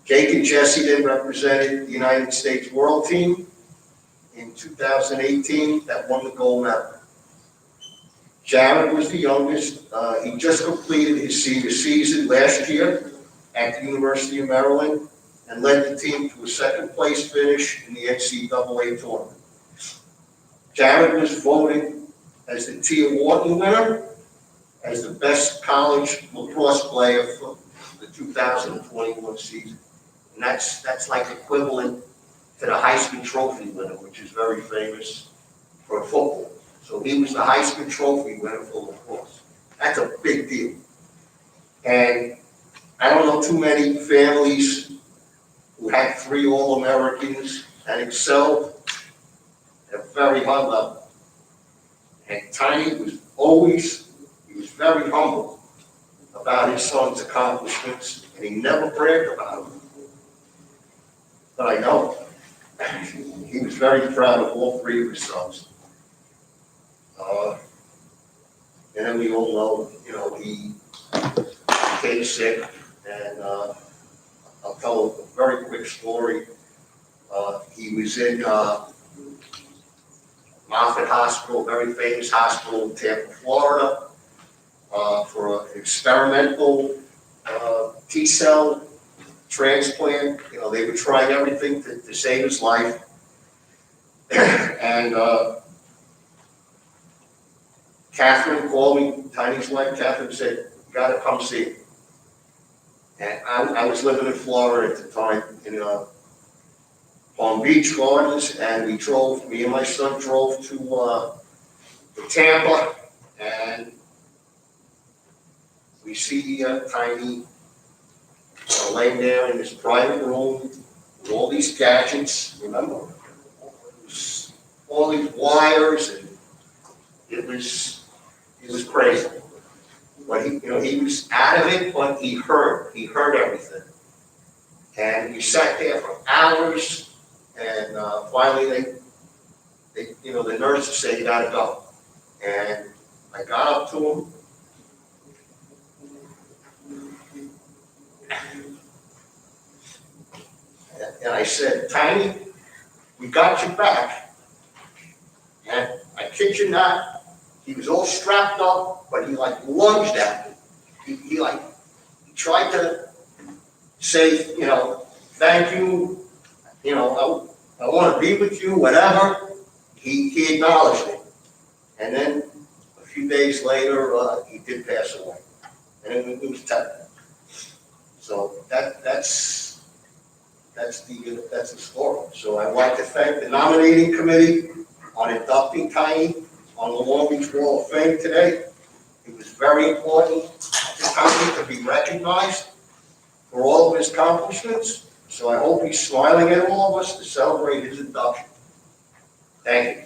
S13: Jake and Jesse then represented the United States World Team in 2018 that won the gold medal. Jared was the youngest. He just completed his senior season last year at the University of Maryland and led the team to a second-place finish in the NCAA tournament. Jared was voted as the Tia Wharton winner, as the best college lacrosse player for the 2021 season. And that's like equivalent to the Heisman Trophy winner, which is very famous for football. So he was the Heisman Trophy winner for lacrosse. That's a big deal. And I don't know too many families who had 3 All-Americans and excelled at a very high level. And Tiny was very humble about his son's accomplishments, and he never bragged about them. But I know he was very proud of all 3 of his sons. And then we all know, he became sick, and I'll tell a very quick story. He was in Moffitt Hospital, a very famous hospital in Tampa, Florida, for an experimental T-cell transplant. They were trying everything to save his life. And Catherine called me, Tiny's wife. Catherine said, you gotta come see him. And I was living in Florida at the time, in Palm Beach Gardens, and me and my son drove to Tampa, and we see Tiny laying there in his private room with all these gadgets, remember? All these wires, and it was crazy. But he was out of it, but he heard everything. And we sat there for hours, and finally the nurses said, you gotta go. And I got up to him. And I said, Tiny, we got you back. And I kid you not, he was all strapped up, but he like lunged at me. He tried to say, thank you, I want to be with you, whatever. He acknowledged it. And then a few days later, he did pass away. And it was terrible. So that's the story. So I'd like to thank the nominating committee on inducting Tiny on the Long Beach Wall of Fame today. It was very important for Tiny to be recognized for all of his accomplishments. So I hope he's smiling at all of us to celebrate his induction. Thank you.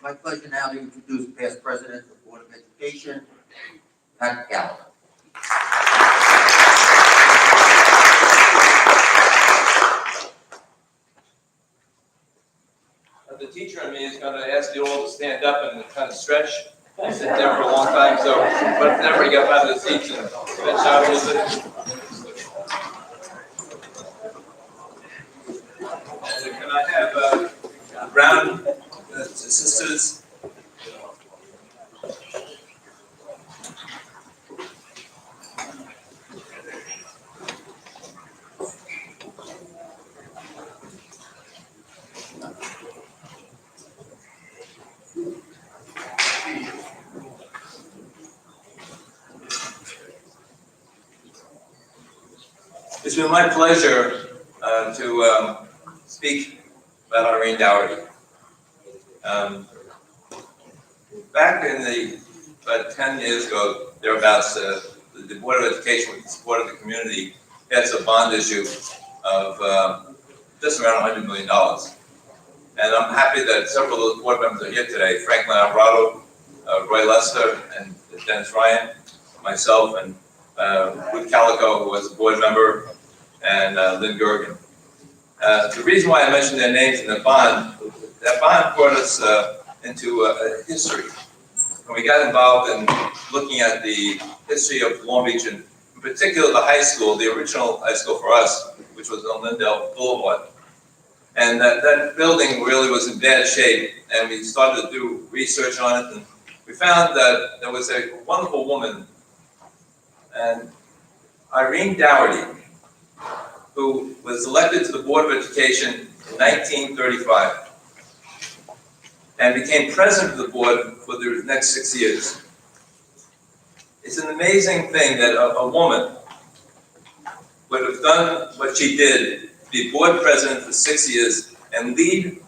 S3: My pleasure now to introduce past President of the Board of Education, Pat Gallagher.
S14: The teacher in me is going to ask you all to stand up and kind of stretch. I sit there for a long time, so but never get out of the seats and stretch out a little bit. And can I have Brown sisters? It's been my pleasure to speak about Irene Dougherty. Back in about 10 years ago, thereabouts, the Board of Education, with the support of the community, passed a bond issue of just around $100 million. And I'm happy that several of those board members are here today. Franklin Alvarado, Roy Lester, and Dennis Ryan, myself, and Wood Calico, who was a board member, and Lynn Gergen. The reason why I mentioned their names in the bond, that bond brought us into history. When we got involved in looking at the history of Long Beach, and in particular the high school, the original high school for us, which was on Lindell Boulevard. And that building really was in bad shape, and we started to do research on it, and we found that there was a wonderful woman, and Irene Dougherty, who was elected to the Board of Education in 1935 and became president of the board for the next 6 years. It's an amazing thing that a woman would have done what she did, be board president for 6 years and lead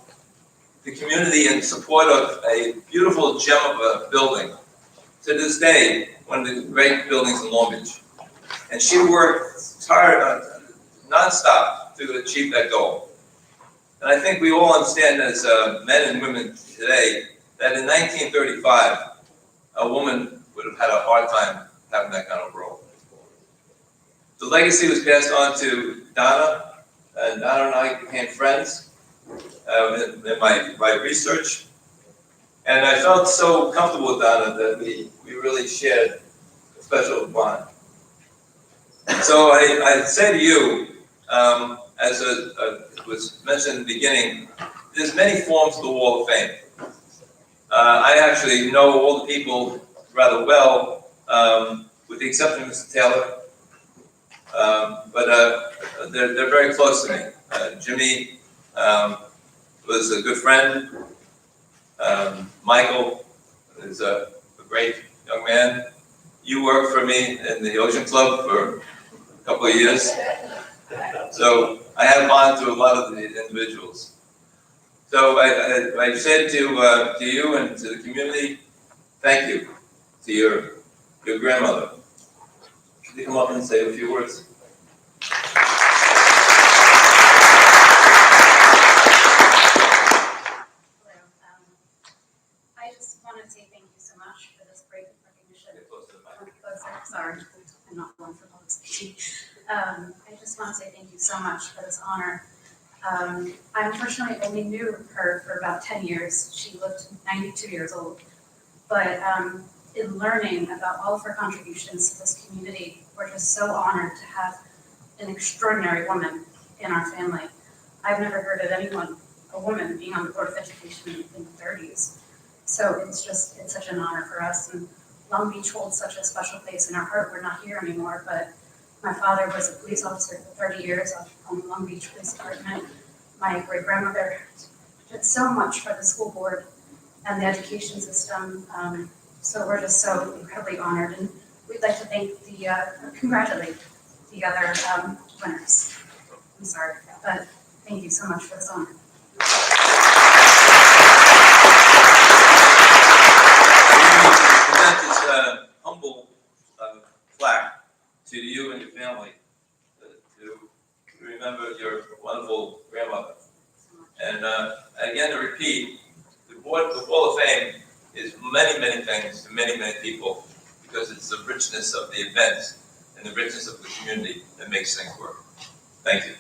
S14: the community in support of a beautiful gem of a building. To this day, one of the great buildings in Long Beach. And she worked nonstop to achieve that goal. And I think we all understand as men and women today that in 1935, a woman would have had a hard time having that kind of role. The legacy was passed on to Donna, and Donna and I became friends in my research. And I felt so comfortable with Donna that we really shared a special bond. So I say to you, as was mentioned in the beginning, there's many forms of the Wall of Fame. I actually know all the people rather well, with the exception of Mr. Taylor. but they're very close to me. Jimmy was a good friend. Michael is a great young man. You worked for me in the Ocean Club for a couple of years. So I have bond to a lot of the individuals. So I said to you and to the community, thank you to your grandmother. Could you come up and say a few words?
S10: I just want to say thank you so much for this great recognition. Sorry, I'm not one for public speaking. I just want to say thank you so much for this honor. I unfortunately only knew her for about 10 years. She lived 92 years old. But in learning about all of her contributions to this community, we're just so honored to have an extraordinary woman in our family. I've never heard of anyone, a woman, being on the Board of Education in the 30s. So it's such an honor for us. And Long Beach holds such a special place in our heart. We're not here anymore, but my father was a police officer for 30 years on the Long Beach Police Department. My great-grandmother did so much for the school board and the education system. So we're just so incredibly honored. And we'd like to congratulate the other winners. I'm sorry, but thank you so much for this honor.
S14: Present this humble plaque to you and your family to remember your wonderful grandmother. And again, to repeat, the Wall of Fame is many, many things to many, many people because it's the richness of the event and the richness of the community that makes things work. Thank you.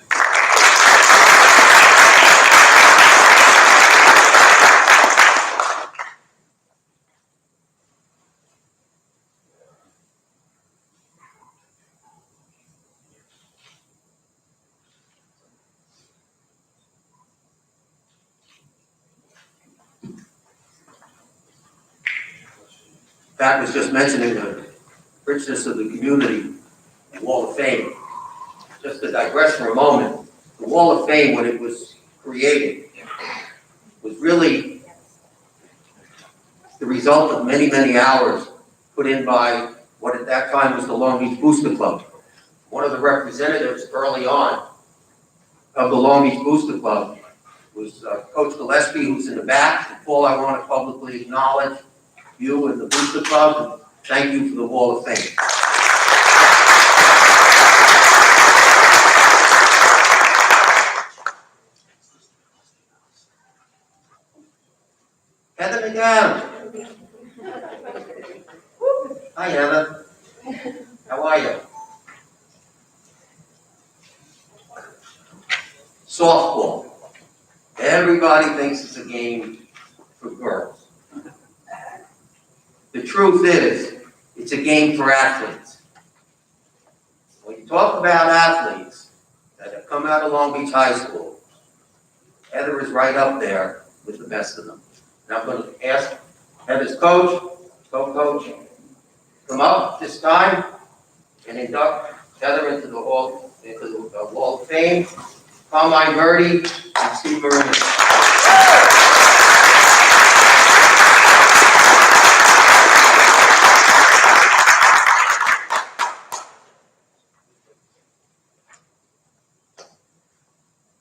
S3: Pat was just mentioning the richness of the community and Wall of Fame. Just to digress for a moment, the Wall of Fame, when it was created, was really the result of many, many hours put in by what at that time was the Long Beach Booster Club. One of the representatives early on of the Long Beach Booster Club was Coach Gillespie, who's in the back. And Paul, I want to publicly acknowledge you and the Booster Club, and thank you for the Wall of Fame. Heather McAdams. Hi, Heather. How are you? Softball. Everybody thinks it's a game for girls. The truth is, it's a game for athletes. When you talk about athletes that have come out of Long Beach High School, Heather is right up there with the best of them. And I'm going to ask Heather's co-coach, come up this time and induct Heather into the Wall of Fame. Carmine Murdy and Steve Marino.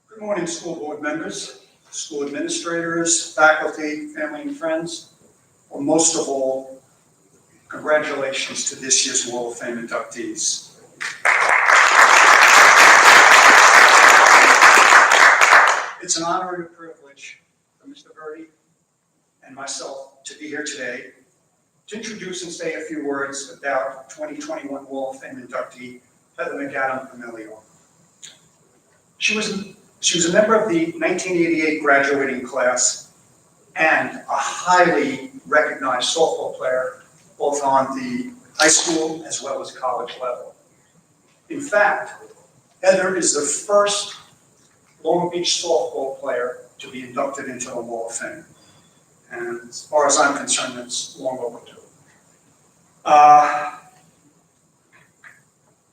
S15: Good morning, school board members, school administrators, faculty, family, and friends. Well, most of all, congratulations to this year's Wall of Fame inductees. It's an honor and a privilege for Mr. Verdi and myself to be here today to introduce and say a few words about 2021 Wall of Fame inductee Heather McAdams Emilio. She was a member of the 1988 graduating class and a highly recognized softball player, both on the high school as well as college level. In fact, Heather is the first Long Beach softball player to be inducted into the Wall of Fame. And as far as I'm concerned, it's long overdue.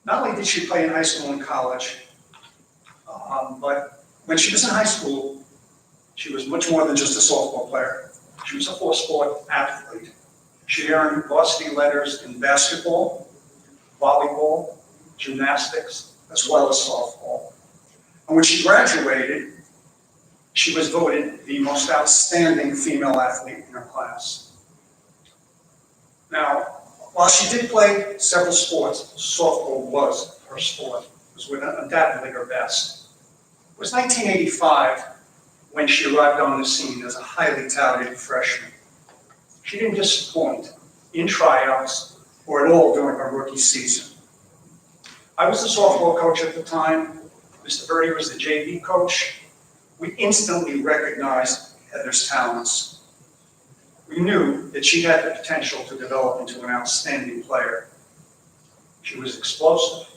S15: Not only did she play in high school and college, but when she was in high school, she was much more than just a softball player. She was a full-sport athlete. She earned varsity letters in basketball, volleyball, gymnastics, as well as softball. And when she graduated, she was voted the most outstanding female athlete in her class. Now, while she did play several sports, softball was her sport. It was undoubtedly her best. It was 1985 when she arrived on the scene as a highly touted freshman. She didn't disappoint in tryouts or at all during her rookie season. I was the softball coach at the time. Mr. Verdi was the JV coach. We instantly recognized Heather's talents. We knew that she had the potential to develop into an outstanding player. She was explosive,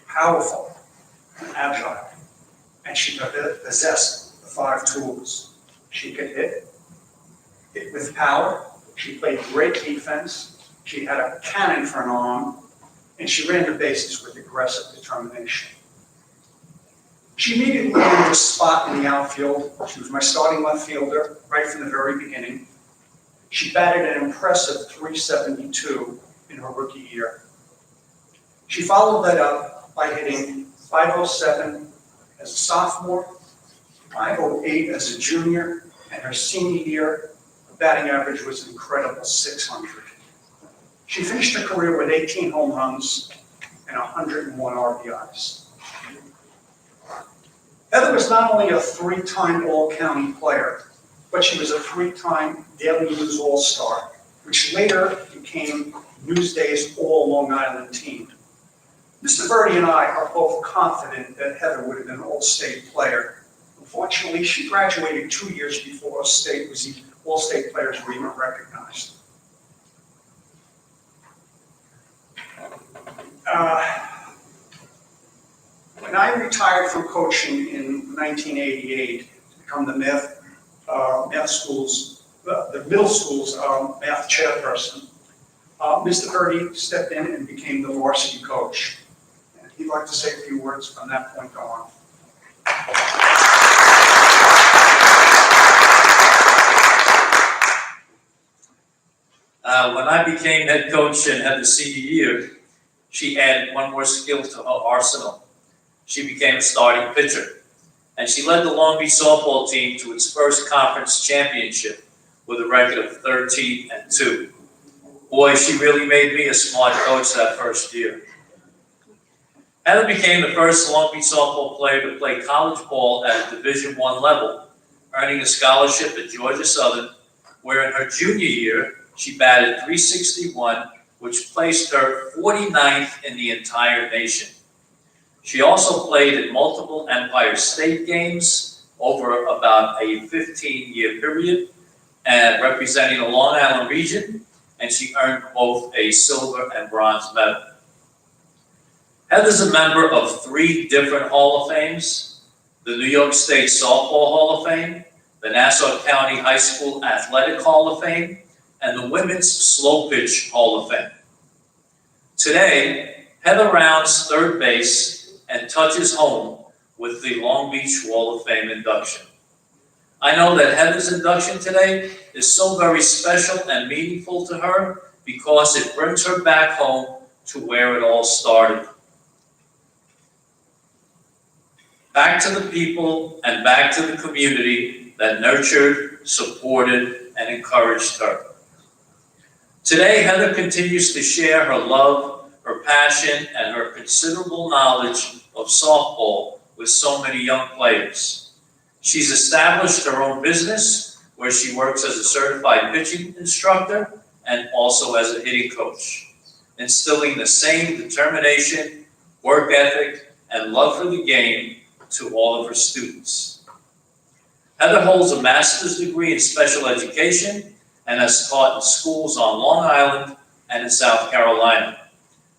S15: powerful, and agile, and she possessed the 5 tools. She could hit with power, she played great defense, she had a cannon for an arm, and she ran the bases with aggressive determination. She immediately earned a spot in the outfield. She was my starting left fielder right from the very beginning. She batted an impressive .372 in her rookie year. She followed that up by hitting .507 as a sophomore, .508 as a junior, and her senior year, her batting average was an incredible .600. She finished her career with 18 home runs and 101 RBIs. Heather was not only a 3-time All-County player, but she was a 3-time Daily News All-Star, which later became Newsday's All-Long Island team. Mr. Verdi and I are both confident that Heather would have been an All-State player. Unfortunately, she graduated 2 years before All-State players were even recognized. When I retired from coaching in 1988 to become the middle school's math chairperson, Mr. Verdi stepped in and became the varsity coach. And he'd like to say a few words from that point on.
S16: When I became head coach and had the senior year, she added one more skill to her arsenal. She became a starting pitcher, and she led the Long Beach softball team to its first conference championship with a record of 13-2. Boy, she really made me a smart coach that first year. Heather became the first Long Beach softball player to play college ball at a Division I level, earning a scholarship at Georgia Southern, where in her junior year, she batted .361, which placed her 49th in the entire nation. She also played in multiple Empire State games over about a 15-year period, and representing the Long Island region, and she earned both a silver and bronze medal. Heather's a member of 3 different Hall of Fames: the New York State Softball Hall of Fame, the Nassau County High School Athletic Hall of Fame, and the Women's Slow Pitch Hall of Fame. Today, Heather rounds third base and touches home with the Long Beach Wall of Fame induction. I know that Heather's induction today is so very special and meaningful to her because it brings her back home to where it all started. Back to the people and back to the community that nurtured, supported, and encouraged her. Today, Heather continues to share her love, her passion, and her considerable knowledge of softball with so many young players. She's established her own business where she works as a certified pitching instructor and also as a hitting coach, instilling the same determination, work ethic, and love for the game to all of her students. Heather holds a master's degree in special education and has taught in schools on Long Island and in South Carolina.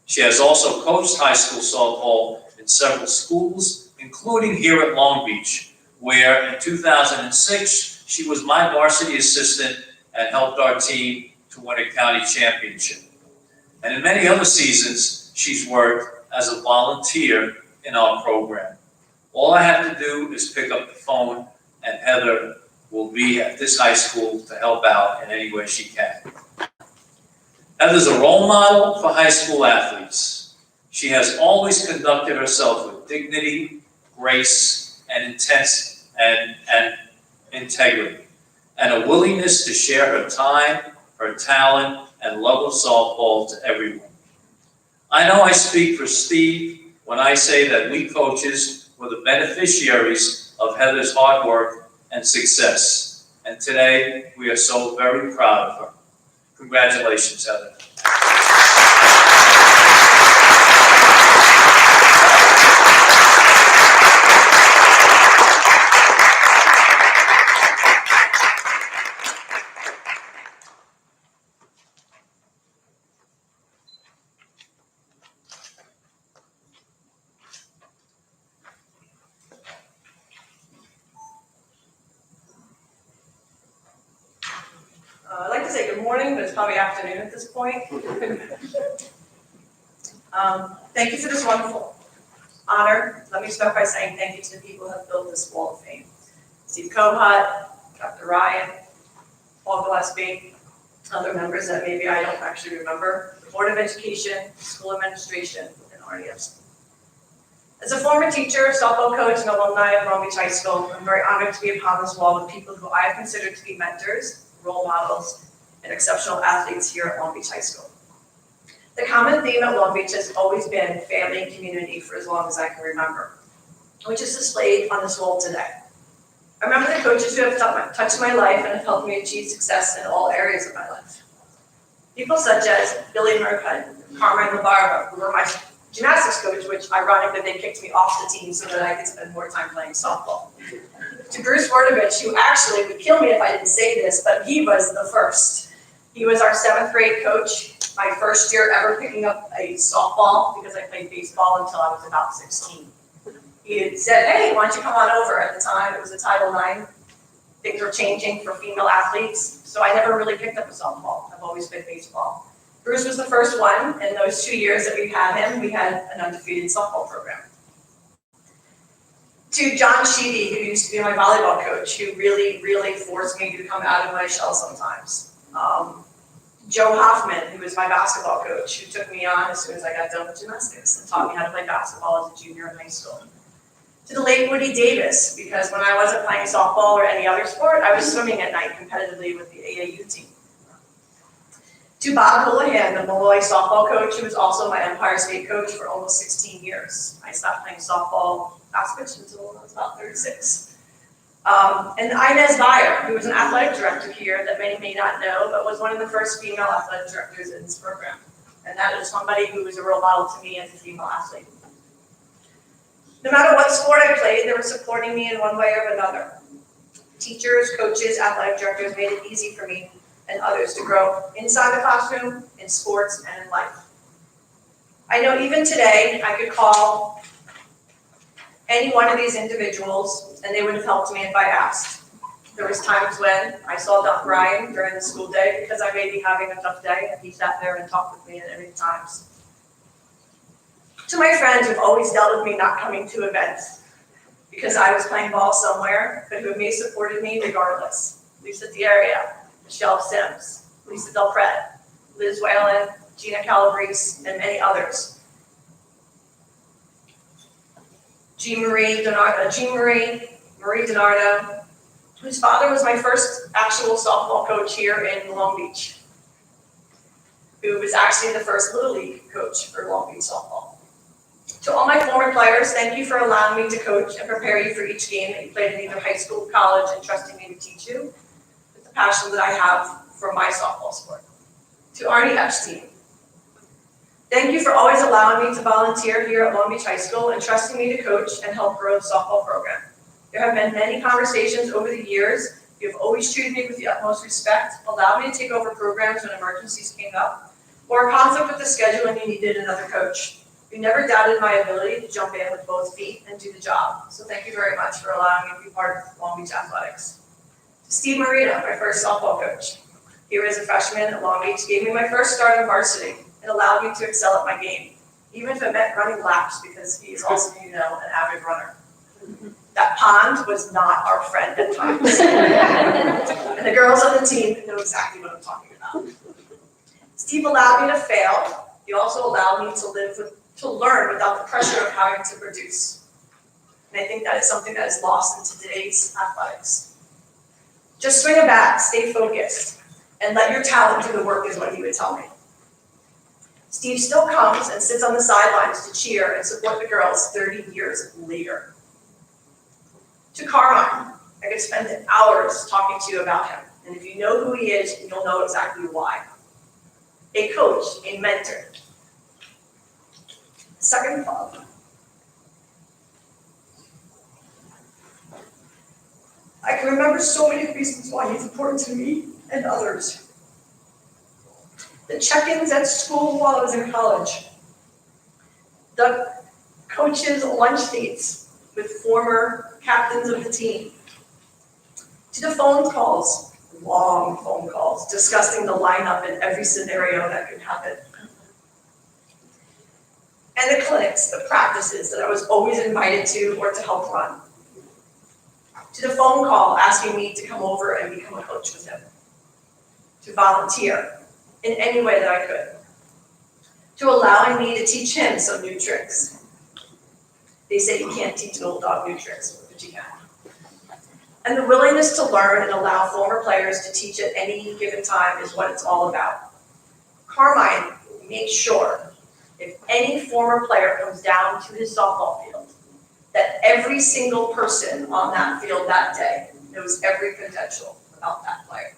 S16: She has also coached high school softball in several schools, including here at Long Beach, where in 2006, she was my varsity assistant and helped our team to win a county championship. And in many other seasons, she's worked, as a volunteer in our program. All I have to do is pick up the phone and Heather will be at this high school to help out in any way she can. Heather's a role model for high school athletes. She has always conducted herself with dignity, grace, and integrity, and a willingness to share her time, her talent, and love of softball to everyone. I know I speak for Steve when I say that we coaches were the beneficiaries of Heather's hard work and success, and today we are so very proud of her. Congratulations, Heather.
S17: I'd like to say good morning, but it's probably afternoon at this point. Thank you for this wonderful honor. Let me start by saying thank you to the people who have built this wall of fame. Steve Kohut, Dr. Ryan, Paul Gillespie, other members that maybe I don't actually remember, the Board of Education, School Administration, and Arnie Epstein. As a former teacher, softball coach, and alumni of Long Beach High School, I'm very honored to be upon this wall with people who I have considered to be mentors, role models, and exceptional athletes here at Long Beach High School. The common theme at Long Beach has always been family and community for as long as I can remember, which is displayed on this wall today. I remember the coaches who have touched my life and have helped me achieve success in all areas of my life. People such as Billy Mercutt, Carmine LaBarba, who were my gymnastics coach, which ironically they kicked me off the team so that I could spend more time playing softball. To Bruce Wordovich, who actually would kill me if I didn't say this, but he was the first. He was our 7th grade coach, my first year ever picking up a softball because I played baseball until I was about 16. He had said, hey, why don't you come on over? At the time, it was a Title IX. Things were changing for female athletes, so I never really picked up a softball. I've always played baseball. Bruce was the first one, and those 2 years that we had him, we had an undefeated softball program. To John Sheedy, who used to be my volleyball coach, who really, really forced me to come out of my shell sometimes. Joe Hoffman, who was my basketball coach, who took me on as soon as I got done with gymnastics and taught me how to play basketball as a junior in high school. To the late Woody Davis, because when I wasn't playing softball or any other sport, I was swimming at night competitively with the AAU team. To Bob Houlihan, the Malloy softball coach, who was also my Empire State coach for almost 16 years. I stopped playing softball basketball until I was about 36. And Inez Beyer, who was an athletic director here that many may not know, but was one of the first female athletic directors in this program. And that is somebody who was a role model to me as a female athlete. No matter what sport I played, they were supporting me in one way or another. Teachers, coaches, athletic directors made it easy for me and others to grow inside the classroom, in sports, and in life. I know even today, I could call any one of these individuals and they would have helped me if I asked. There was times when I saw Dr. Ryan during the school day because I may be having a tough day and he sat there and talked with me at any times. To my friends who've always dealt with me not coming to events because I was playing ball somewhere, but who have supported me regardless. Lisa Diaria, Michelle Sims, Lisa Del Pret, Liz Whalen, Gina Calabrese, and many others. Marie DiNardo, whose father was my first actual softball coach here in Long Beach, who was actually the first Little League coach for Long Beach softball. To all my former players, thank you for allowing me to coach and prepare you for each game that you played in either high school, college, and trusting me to teach you with the passion that I have for my softball sport. To Arnie Epstein, thank you for always allowing me to volunteer here at Long Beach High School and trusting me to coach and help grow the softball program. There have been many conversations over the years. You have always treated me with the utmost respect, allowed me to take over programs when emergencies came up, or a conflict with the schedule and you needed another coach. You never doubted my ability to jump in with both feet and do the job. So thank you very much for allowing me to be part of Long Beach Athletics. To Steve Marino, my first softball coach. He was a freshman at Long Beach, gave me my first start in varsity, and allowed me to excel at my game. even if it meant running laps, because he is also, an avid runner. That pond was not our friend at times. And the girls on the team know exactly what I'm talking about. Steve allowed me to fail. He also allowed me to learn without the pressure of having to produce. And I think that is something that is lost in today's athletics. Just swing a bat, stay focused, and let your talent do the work is what he would tell me. Steve still comes and sits on the sidelines to cheer and support the girls 30 years later. To Carmine, I could spend hours talking to you about him, and if you know who he is, you'll know exactly why. A coach, a mentor. Second father. I can remember so many reasons why he's important to me and others. The check-ins at school while I was in college. The coaches' lunch dates with former captains of the team. To the phone calls, long phone calls, discussing the lineup in every scenario that could happen. And the clinics, the practices that I was always invited to or to help run. To the phone call asking me to come over and become a coach with him. To volunteer in any way that I could. To allowing me to teach him some new tricks. They say you can't teach an old dog new tricks, but you can. And the willingness to learn and allow former players to teach at any given time is what it's all about. Carmine makes sure if any former player comes down to his softball field, that every single person on that field that day knows every credential about that player.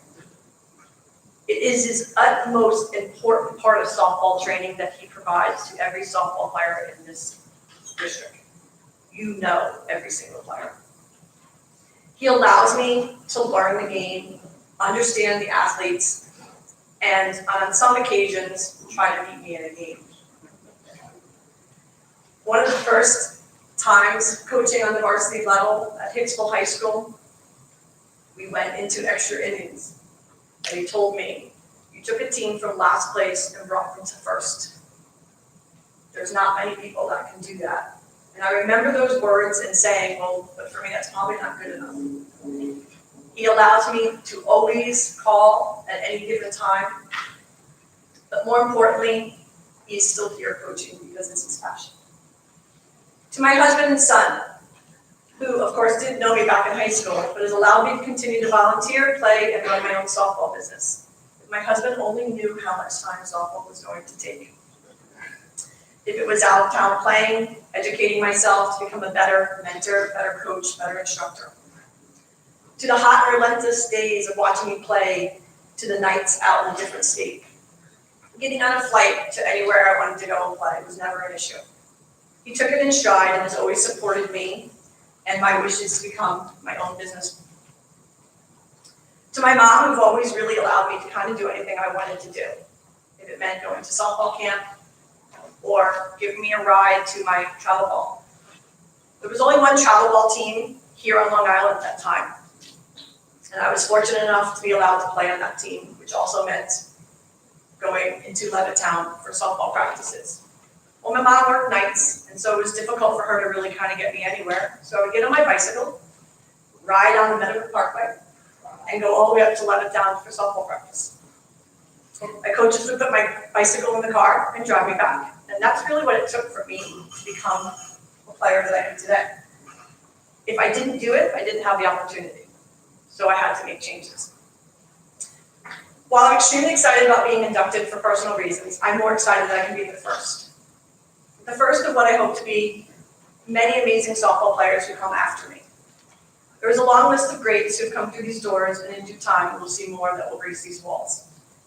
S17: It is his utmost important part of softball training that he provides to every softball player in this district. You know every single player. He allows me to learn the game, understand the athletes, and on some occasions, try to beat me in a game. One of the first times coaching on the varsity level at Hicksville High School, we went into extra innings. And he told me, you took a team from last place and brought them to first. There's not many people that can do that. And I remember those words and saying, well, but for me, that's probably not good enough. He allows me to always call at any given time. But more importantly, he's still here coaching because it's his passion. To my husband and son, who of course didn't know me back in high school, but has allowed me to continue to volunteer, play, and run my own softball business. If my husband only knew how much time softball was going to take. If it was out of town playing, educating myself to become a better mentor, better coach, better instructor. To the hot and relentless days of watching me play, to the nights out in a different state. Getting on a flight to anywhere I wanted to go and play was never an issue. He took it in stride and has always supported me and my wishes to become my own business. To my mom, who always really allowed me to kind of do anything I wanted to do. If it meant going to softball camp or giving me a ride to my travel ball. There was only one travel ball team here on Long Island at that time. And I was fortunate enough to be allowed to play on that team, which also meant going into Levittown for softball practices. Well, my mom worked nights, and so it was difficult for her to really kind of get me anywhere. So I would get on my bicycle, ride on the Medical Parkway, and go all the way up to Levittown for softball practice. My coaches would put my bicycle in the car and drive me back. And that's really what it took for me to become the player that I am today. If I didn't do it, I didn't have the opportunity. So I had to make changes. While I'm extremely excited about being inducted for personal reasons, I'm more excited that I can be the first. The first of what I hope to be many amazing softball players who come after me. There is a long list of greats who have come through these doors, and in due time, we'll see more that will grace these walls.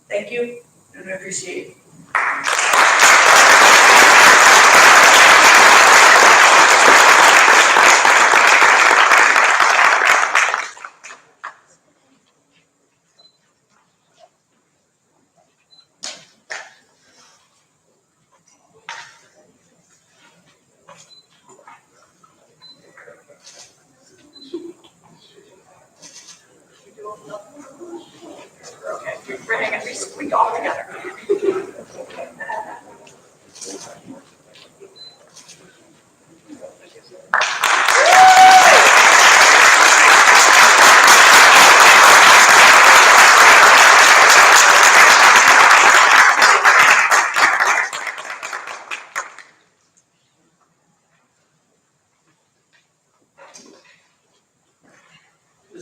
S17: Thank you, and I appreciate it. Okay, we're hanging, we all together.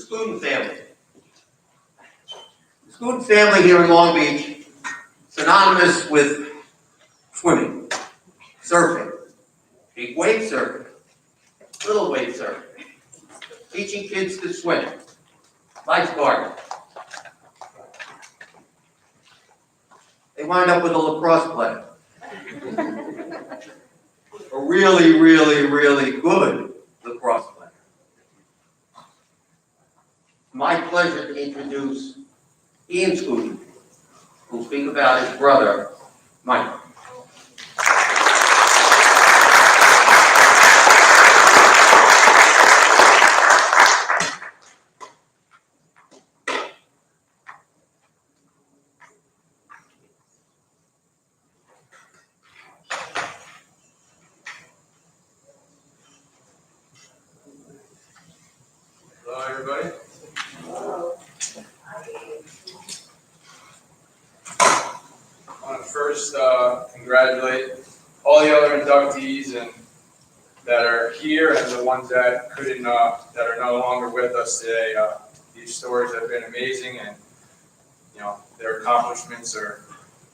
S3: student family. The student family here in Long Beach, synonymous with swimming, surfing, big wave surfing, little wave surfing, teaching kids to swim, lifeguarding. They wind up with a lacrosse player. A really, really, really good lacrosse player. My pleasure to introduce Ian Scooten, who'll speak about his brother, Mike.
S18: Hello, everybody. I want to first congratulate all the other inductees and that are here and the ones that couldn't, that are no longer with us today. These stories have been amazing, and their accomplishments are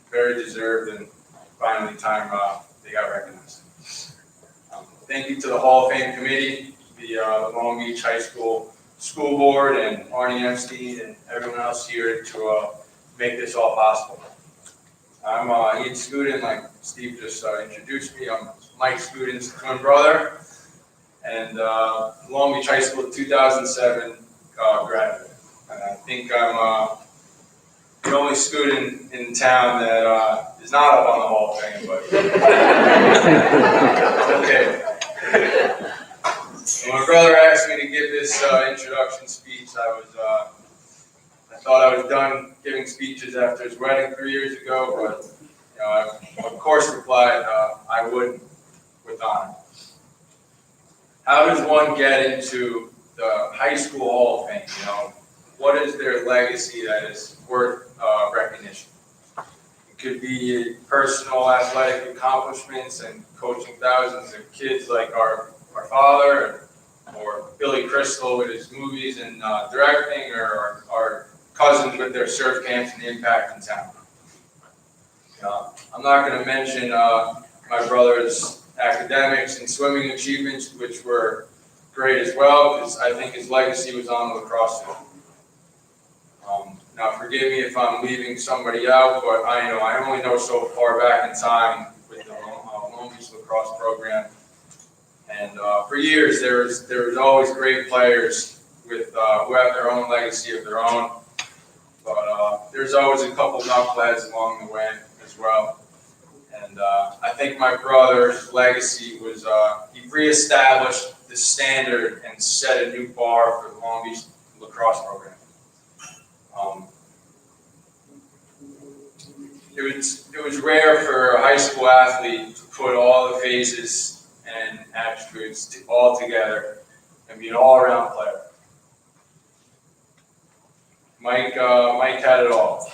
S18: very deserved, and finally time they got recognized. Thank you to the Hall of Fame committee, the Long Beach High School School Board, and Arnold Epstein, and everyone else here to make this all possible. I'm Ian Scooten, like Steve just introduced me. I'm Mike Scooten's twin brother, and Long Beach High School 2007 graduate. And I think I'm the only Scooten in town that is not up on the Hall of Fame, but okay. When my brother asked me to give this introduction speech, I thought I was done giving speeches after his wedding 3 years ago, but I of course replied I would with honor. How does one get into the High School Hall of Fame? What is their legacy that is worth recognition? It could be personal athletic accomplishments and coaching thousands of kids like our father, or Billy Crystal with his movies and directing, or our cousins with their surf camps and the impact in town. I'm not going to mention my brother's academics and swimming achievements, which were great as well, because I think his legacy was on the lacrosse field. Now, forgive me if I'm leaving somebody out, but I only know so far back in time with the Long Beach lacrosse program. And for years, there was always great players with who have their own legacy of their own. But there's always a couple knuckleheads along the way as well. And I think my brother's legacy was he reestablished the standard and set a new bar for the Long Beach lacrosse program. It was rare for a high school athlete to put all the phases and attributes all together and be an all-around player. Mike had it all.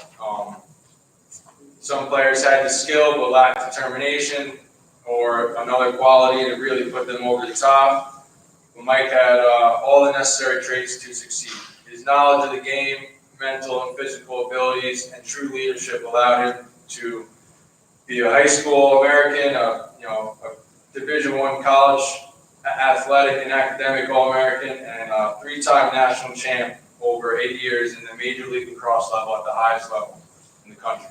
S18: Some players had the skill but lacked determination or another quality to really put them over the top. But Mike had all the necessary traits to succeed. His knowledge of the game, mental and physical abilities, and true leadership allowed him to be a high school American, a Division I college athletic and academic All-American, and a three-time national champ over 8 years in the Major League Lacrosse level at the highest level in the country.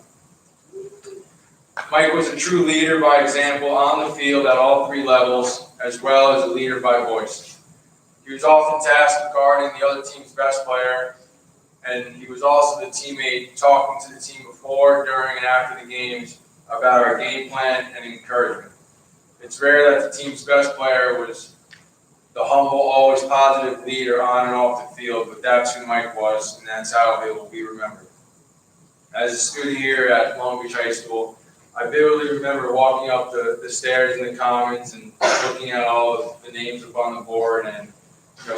S18: Mike was a true leader by example on the field at all three levels, as well as a leader by voice. He was often tasked with guarding the other team's best player, and he was also the teammate talking to the team before, during, and after the games about our game plan and encouragement. It's rare that the team's best player was the humble, always positive leader on and off the field, but that's who Mike was, and that's how he will be remembered. As a student here at Long Beach High School, I vividly remember walking up the stairs in the Commons and looking at all of the names up on the board, and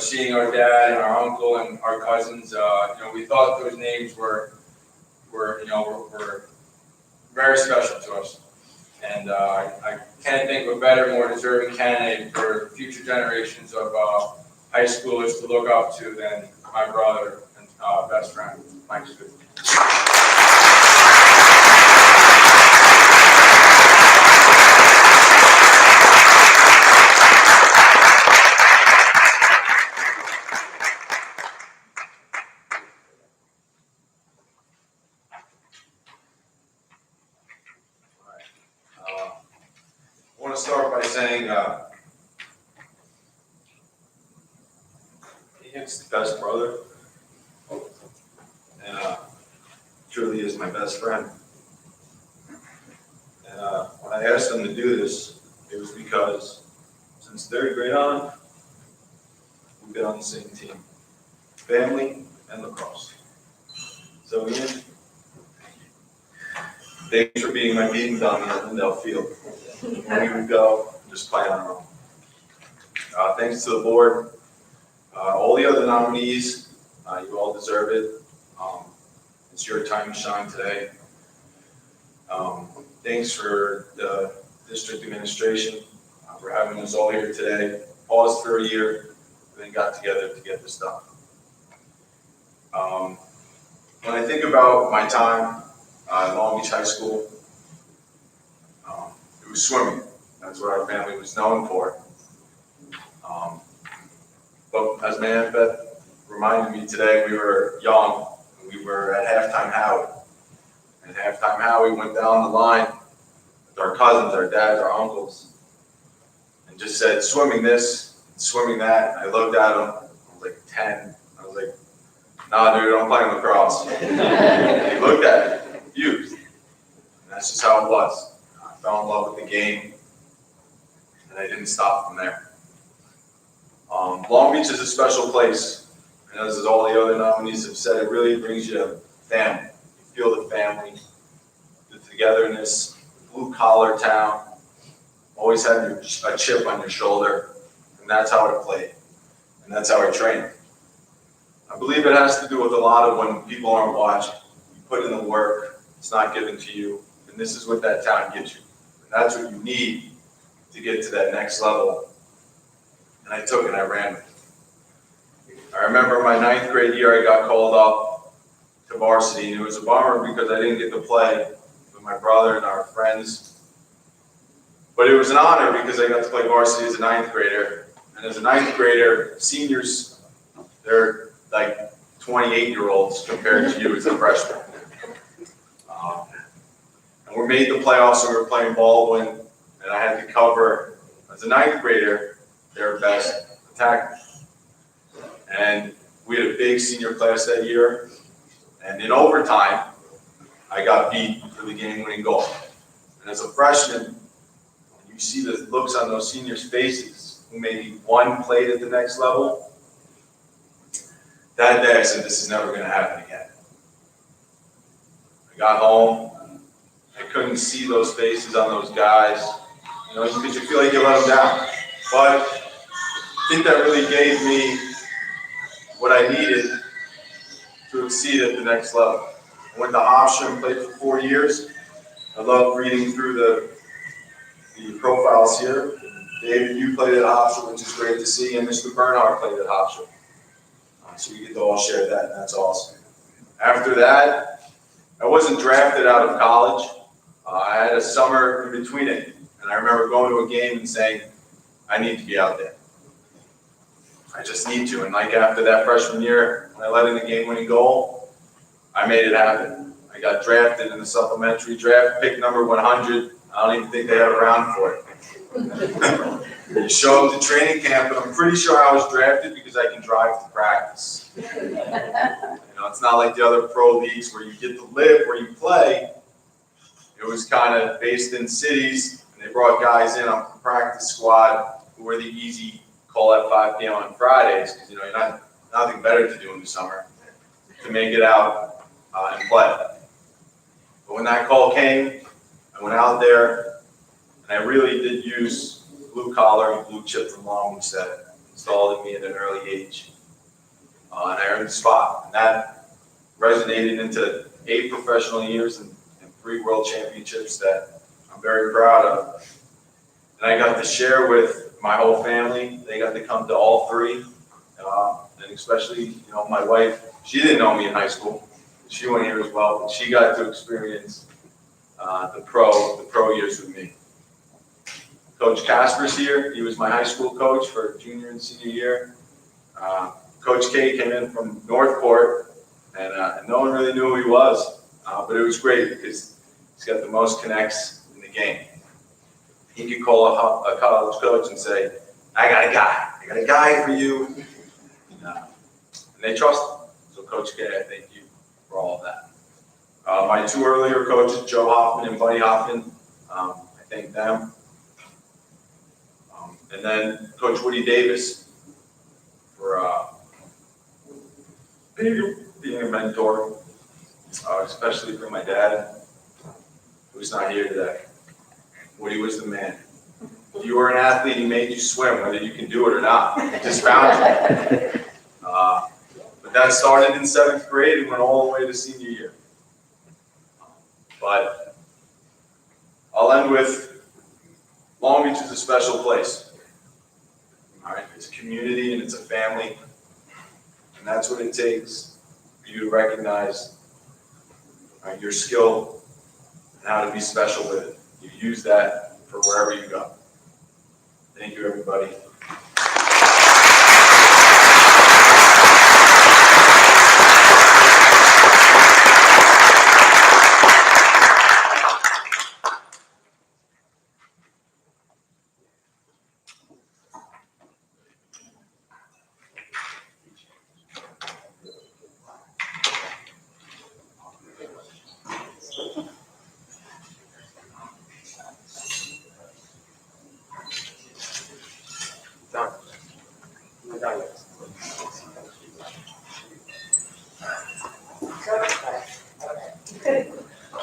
S18: seeing our dad and our uncle and our cousins. We thought those names were very special to us. And I can't think of a better, more deserving candidate for future generations of high schoolers to look up to than my brother and best friend, Mike Scoop.
S19: I want to start by saying Ian's the best brother, and truly is my best friend. And when I asked him to do this, it was because since third grade on, we've been on the same team, family and lacrosse. So Ian, thanks for being my meeting dummy at Lindell Field. We would go and just play on our own. Thanks to the board, all the other nominees, you all deserve it. It's your time to shine today. Thanks for the district administration for having us all here today. Paused for a year, and then got together to get this done. When I think about my time at Long Beach High School, it was swimming. That's what our family was known for. But as Beth reminded me today, we were young. We were at halftime Howie. And halftime Howie went down the line with our cousins, our dads, our uncles, and just said, swimming this, swimming that. I looked at him, I was like 10. I was like, nah, dude, I'm playing lacrosse. And he looked at me, confused. And that's just how it was. I fell in love with the game, and I didn't stop from there. Long Beach is a special place, and as all the other nominees have said, it really brings you family. You feel the family, the togetherness, blue collar town, always having a chip on your shoulder, and that's how it played, and that's how I trained. I believe it has to do with a lot of when people aren't watching. You put in the work, it's not given to you, and this is what that town gives you. And that's what you need to get to that next level. And I took it, I ran with it. I remember my 9th grade year, I got called up to varsity, and it was a bummer because I didn't get to play with my brother and our friends. But it was an honor because I got to play varsity as a 9th grader. And as a 9th grader, seniors, they're like 28-year-olds compared to you as a freshman. And we made the playoffs, and we were playing Baldwin, and I had to cover, as a 9th grader, their best attacker. And we had a big senior class that year, and in overtime, I got beat for the game-winning goal. And as a freshman, when you see the looks on those seniors' faces, who maybe one played at the next level, that day I said, this is never going to happen again. I got home, I couldn't see those faces on those guys, because you feel like you let them down. But I think that really gave me what I needed to exceed at the next level. I went to Hofstra and played for 4 years. I love reading through the profiles here. David, you played at Hofstra, which is great to see, and Mr. Bernhardt played at Hofstra. So we get to all share that, and that's awesome. After that, I wasn't drafted out of college. I had a summer in between it, and I remember going to a game and saying, I need to be out there. I just need to. And like after that freshman year, when I let in the game-winning goal, I made it happen. I got drafted in the supplementary draft, pick number 100. I don't even think they had a round for it. You show up to training camp, and I'm pretty sure I was drafted because I can drive to practice. It's not like the other pro leagues where you get to live where you play. It was kind of based in cities, and they brought guys in on the practice squad who were the easy call at 5 p.m. on Fridays, because you're not nothing better to do in the summer, to make it out and play. But when that call came, I went out there, and I really did use blue collar and blue chip from Long Beach that installed in me at an early age. And I earned the spot. And that resonated into 8 professional years and 3 world championships that I'm very proud of. And I got to share with my whole family. They got to come to all 3. And especially, you know, my wife, she didn't know me in high school. She went here as well, but she got to experience the pro years with me. Coach Casper's here. He was my high school coach for junior and senior year. Coach K came in from Northport, and no one really knew who he was, but it was great because he's got the most connects in the game. He could call a college coach and say, I got a guy for you. And they trust him. So Coach K, I thank you for all of that. My two earlier coaches, Joe Hoffman and Buddy Hoffman, I thank them. And then Coach Woody Davis for being a mentor, especially for my dad, who's not here today. Woody was the man. If you were an athlete, he made you swim, whether you can do it or not. He just found you. But that started in 7th grade and went all the way to senior year. But I'll end with Long Beach is a special place. All right, it's a community and it's a family. And that's what it takes for you to recognize your skill and how to be special with it. You use that for wherever you go. Thank you, everybody.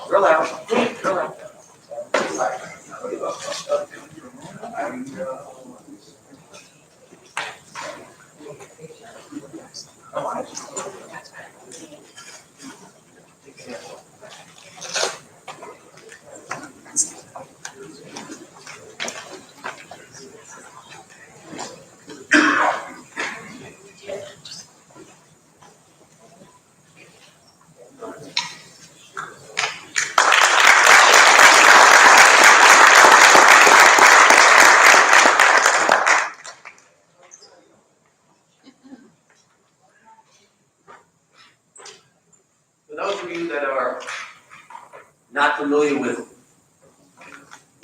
S3: Drill out. Drill out. For those of you that are not familiar with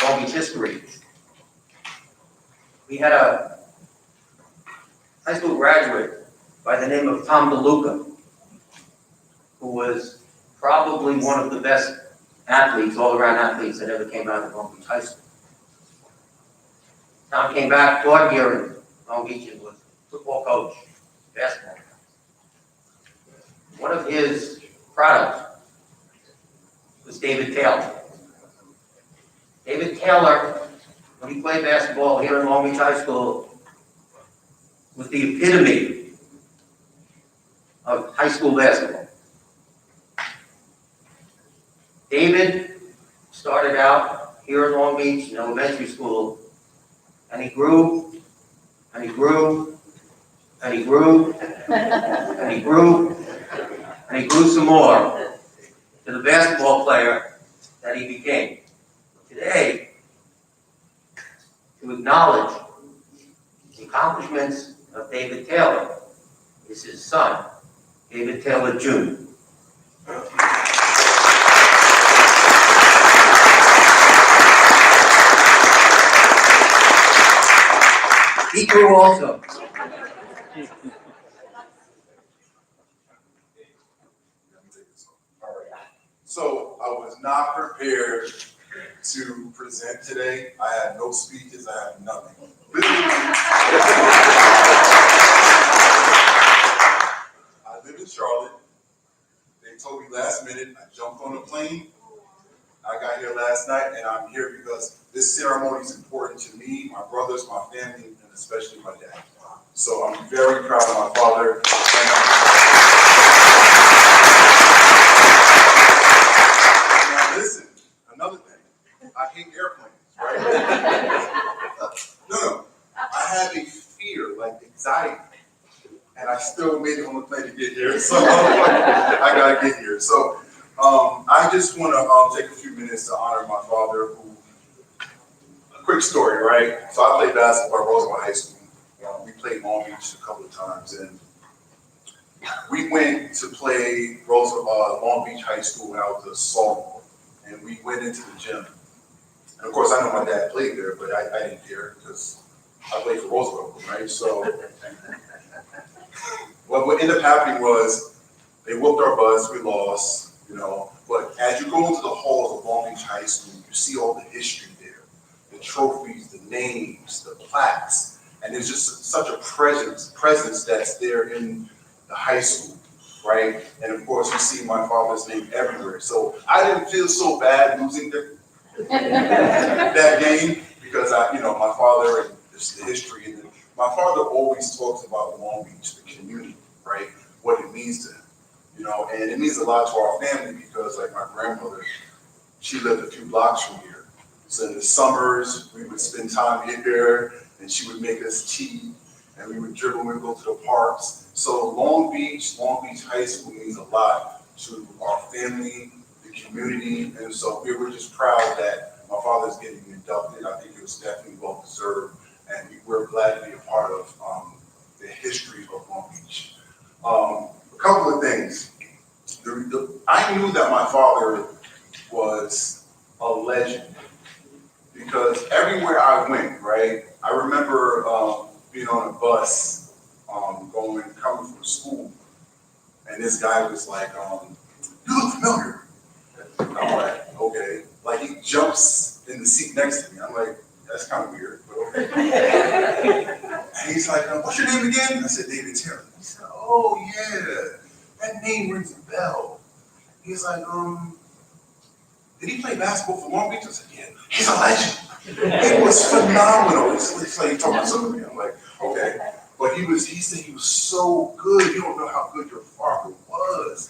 S3: Long Beach history, we had a high school graduate by the name of Tom DeLuca, who was probably one of the best athletes, all-around athletes that ever came out of Long Beach High School. Tom came back, taught here in Long Beach and was a football coach, basketball coach. One of his products was David Taylor. David Taylor, when he played basketball here in Long Beach High School, was the epitome of high school basketball. David started out here in Long Beach in elementary school, and he grew, and he grew, and he grew, and he grew, and he grew some more to the basketball player that he became. Today, to acknowledge the accomplishments of David Taylor is his son, David Taylor Jr. He grew also.
S20: So I was not prepared to present today. I had no speeches, I had nothing. I live in Charlotte. They told me last minute, I jumped on a plane. I got here last night and I'm here because this ceremony is important to me, my brothers, my family, and especially my dad. So I'm very proud of my father. Now listen, another thing, I hate airplanes, right? No, I have a fear, like anxiety. and I still made it on the plane to get here, so I gotta get here. So I just wanna take a few minutes to honor my father, who, a quick story, right? So I played basketball at Roosevelt High School. We played Long Beach a couple of times, and we went to play Long Beach High School when I was a sophomore, and we went into the gym. And of course, I know my dad played there, but I didn't care because I played for Roosevelt, right? So what ended up happening was they whooped our butts, we lost, you know. But as you go into the halls of Long Beach High School, you see all the history there, the trophies, the names, the plaques, and there's just such a presence that's there in the high school, right? And of course, you see my father's name everywhere. So I didn't feel so bad losing that game because my father and the history. And my father always talks about Long Beach, the community, right? What it means to him, and it means a lot to our family because, like my grandmother, she lived a few blocks from here. So in the summers, we would spend time here, and she would make us tea, and we would dribble and we'd go to the parks. So Long Beach High School means a lot to our family, the community, and so we were just proud that my father's getting inducted. I think it was definitely well deserved, and we're glad to be a part of the history of Long Beach. A couple of things. I knew that my father was a legend because everywhere I went, right, I remember being on a bus coming from school, and this guy was like, "You look familiar." I'm like, "Okay." Like he jumps in the seat next to me. I'm like, "That's kind of weird, but okay." And he's like, "What's your name again?" I said, "David Taylor." He said, "Oh yeah, that name rings a bell." He's like, "Did he play basketball for Long Beach?" I said, "Yeah." He's a legend. It was phenomenal. It's like talking to somebody. I'm like, "Okay." But he said he was so good. You don't know how good your father was.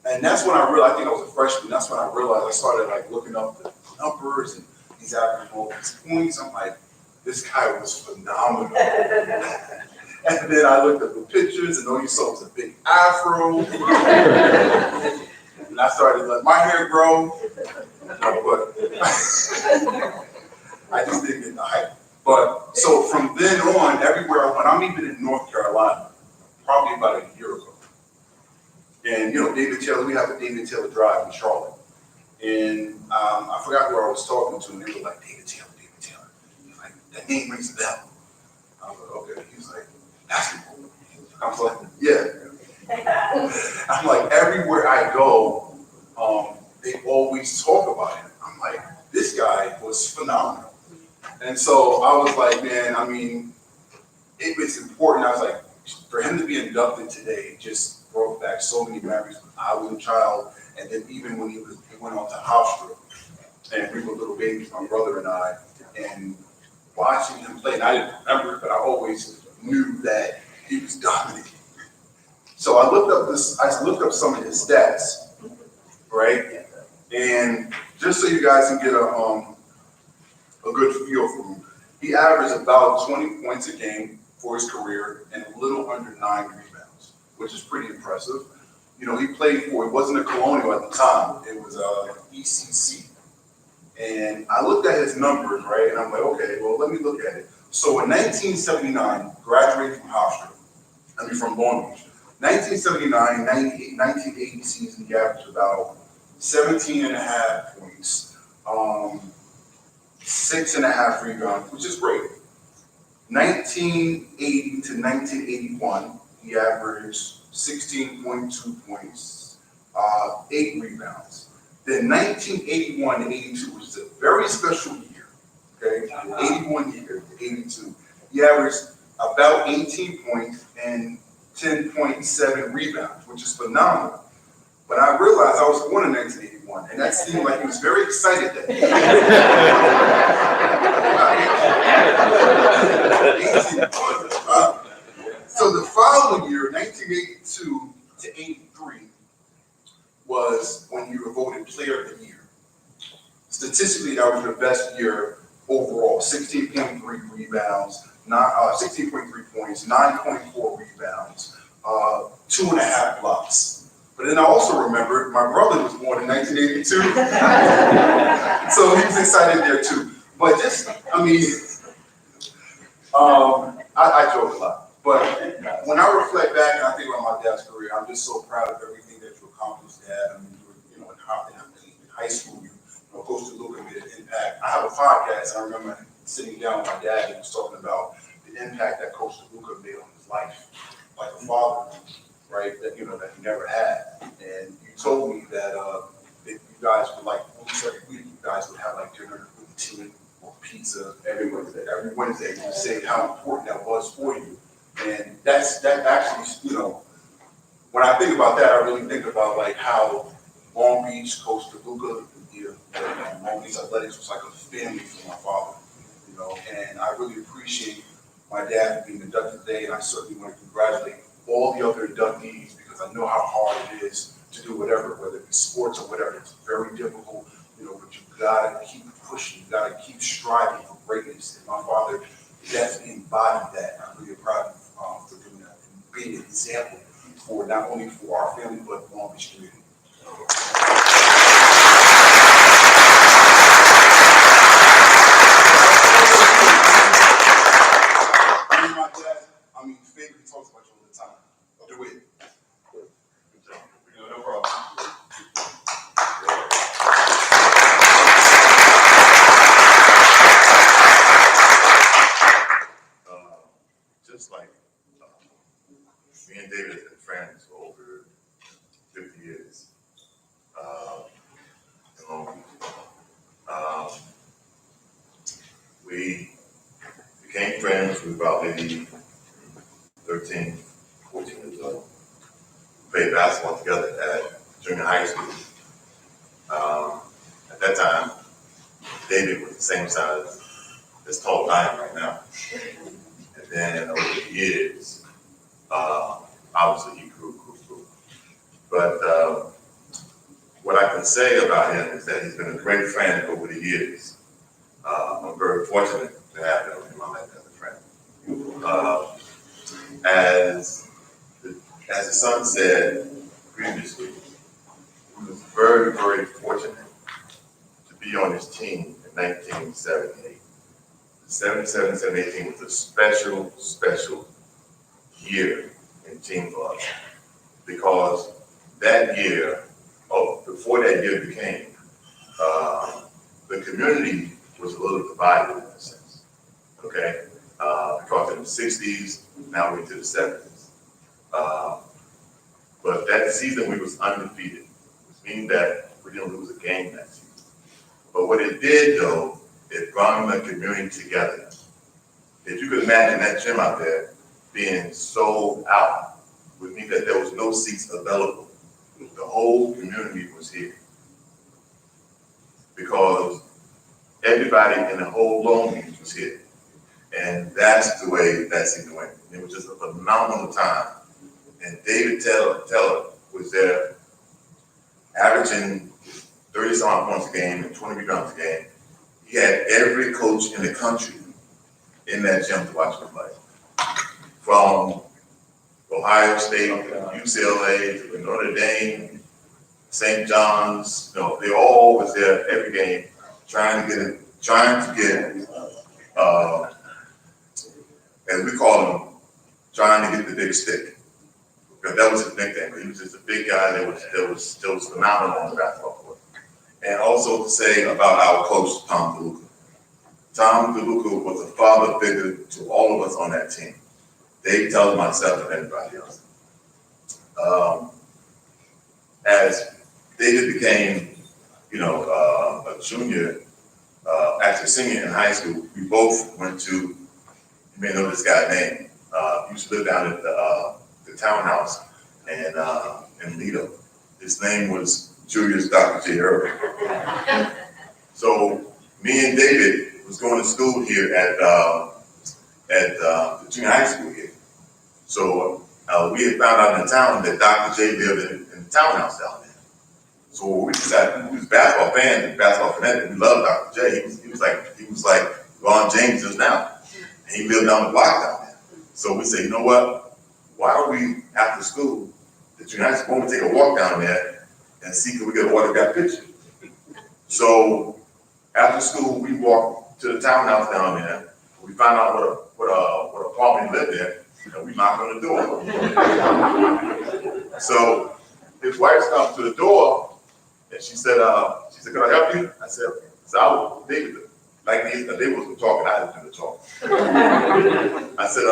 S20: And that's when I realized, I think I was a freshman, that's when I realized I started like looking up the numbers and he's averaging all these points. I'm like, this guy was phenomenal. And then I looked at the pictures and all you saw was a big afro. And I started letting my hair grow. But I just didn't get the hype. But so from then on, everywhere I went, I'm even in North Carolina, probably about a year ago. And David Taylor, we have a David Taylor Drive in Charlotte. And I forgot who I was talking to, and they were like, David Taylor. He's like, that name rings a bell. I was like, okay. He's like, basketball. I was like, yeah. I'm like, everywhere I go, they always talk about him. I'm like, this guy was phenomenal. And so I was like, man, I mean, it was important. I was like, for him to be inducted today just brought back so many memories when I was a child, and then even when he went on to Hofstra, and we were little babies, my brother and I, and watching him play, and I didn't remember it, but I always knew that he was dominating. So I looked up some of his stats, right? And just so you guys can get a good feel for him, he averaged about 20 points a game for his career and a little under 9 rebounds, which is pretty impressive. He played for, it wasn't a Colonial at the time, it was ECC. And I looked at his numbers, right, and I'm like, okay, well, let me look at it. So in 1979, graduated from Hofstra, from Long Beach. 1979, 1980 season, he averaged about 17 and a half points, 6.5 rebounds, which is great. 1980 to 1981, he averaged 16.2 points, 8 rebounds. Then 1981 to 82, which is a very special year, okay? 81 year to 82, he averaged about 18 points and 10.7 rebounds, which is phenomenal. But I realized I was born in 1981, and that seemed like he was very excited that day. So the following year, 1982 to 83, was when you were voted Player of the Year. Statistically, that was your best year overall. 16.3 rebounds, 16.3 points, 9.4 rebounds, 2.5 blocks. But then I also remembered my brother was born in 1982. So he was excited there too. But just, I mean, I joke a lot. But when I reflect back and I think about my dad's career, I'm just so proud of everything that you accomplished, Dad. I mean, in high school, Coach DeLuca made an impact. I have a podcast, and I remember sitting down with my dad, and he was talking about the impact that Coach DeLuca made on his life, like a father, right? That that he never had. And you told me that if you guys would like once every week, you guys would have like dinner with the team or pizza every Wednesday. Every Wednesday, you say how important that was for you. And that actually, when I think about that, I really think about like how Long Beach, Coach DeLuca, Long Beach Athletics was like a family for my father, and I really appreciate my dad being inducted today, and I certainly want to congratulate all the other inductees because I know how hard it is to do whatever, whether it be sports or whatever. It's very difficult, but you gotta keep pushing, you gotta keep striving for greatness. And my father definitely embodied that. I'm really proud of him for doing that and being an example for not only for our family but the Long Beach community. Favorite, he talks about you all the time. Do it. No problem.
S21: Just like me and David have been friends for over 50 years in Long Beach. We became friends. We were about maybe 13, 14 years old. We played basketball together at junior high school. At that time, David was the same size as tall as I am right now. And then over the years, obviously he grew. But what I can say about him is that he's been a great friend over the years. I'm very fortunate to have him in my life as a friend. As the son said previously, he was very, very fortunate to be on his team in 1978. 77, 78 was a special year in team for us because that year, before that year became, the community was a little divided in a sense, okay? Because in the 60s, now we're into the 70s. But that season we was undefeated, which means that we didn't lose a game that season. But what it did though, it brought the community together. If you could imagine that gym out there being sold out, would mean that there was no seats available. The whole community was here. Because everybody in the whole Long Beach was here. And that's the way that season went. It was just a phenomenal time. And David Teller was there averaging 30-some points a game and 20 rebounds a game. He had every coach in the country in that gym to watch him play. From Ohio State, UCLA, to Notre Dame, St. John's, they all was there every game trying to get, as we call him, trying to get the big stick. Because that was his nickname. He was just a big guy that was phenomenal on the basketball court. And also to say about our coach, Tom DeLuca. Tom DeLuca was a father figure to all of us on that team. Dave tells myself and everybody else. As David became, a junior, actually senior in high school, we both went to, you may know this guy's name, he used to live down at the townhouse in Lido. His name was Julius Dr. J. Irving. So me and David was going to school here at the junior high school here. So we had found out in the town that Dr. J lived in the townhouse down there. So we decided, we was basketball fans and basketball fanatics. We loved Dr. J. He was like Ron James is now. And he lived down the block down there. So we said, you know what? why don't we, after school, the junior high school, we take a walk down there and see if we get an autographed picture. So after school, we walked to the townhouse down there. We found out what apartment he lived in, and we knocked on the door. So his wife stopped to the door, and she said, "Can I help you?" I said, David, like they wasn't talking, I didn't do the talking. I said,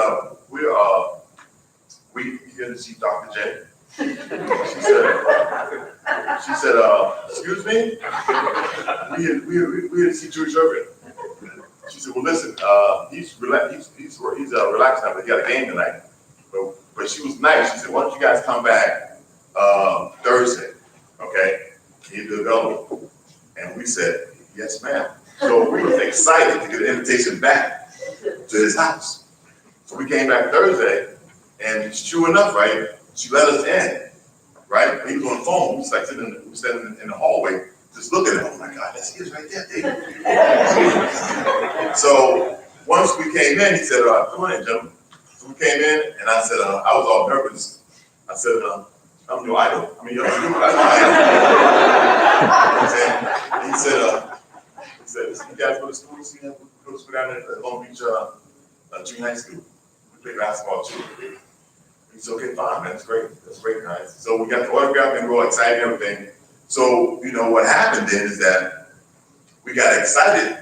S21: we here to see Dr. J. She said, excuse me? We here to see Jewish Urban. She said, well, listen, he's relaxed now, but he got a game tonight. But she was nice. She said, why don't you guys come back Thursday, okay? He'll be available. And we said, yes, ma'am. So we were excited to get an invitation back to his house. So we came back Thursday, and sure enough, right, she let us in, right? He was on the phone. We was like sitting in the hallway, just looking at him. Oh my God, that's his right there, David. So once we came in, he said, come on in, gentlemen. So we came in, and I said, I was all nervous. I said, I'm your idol. I mean, you're my idol. He said, you guys go to school? Go to school down there at Long Beach Junior High School. We play basketball too. He said, okay, fine, man, that's great. That's great, guys. So we got the autograph and we were all excited and everything. So, you know, what happened then is that we got excited.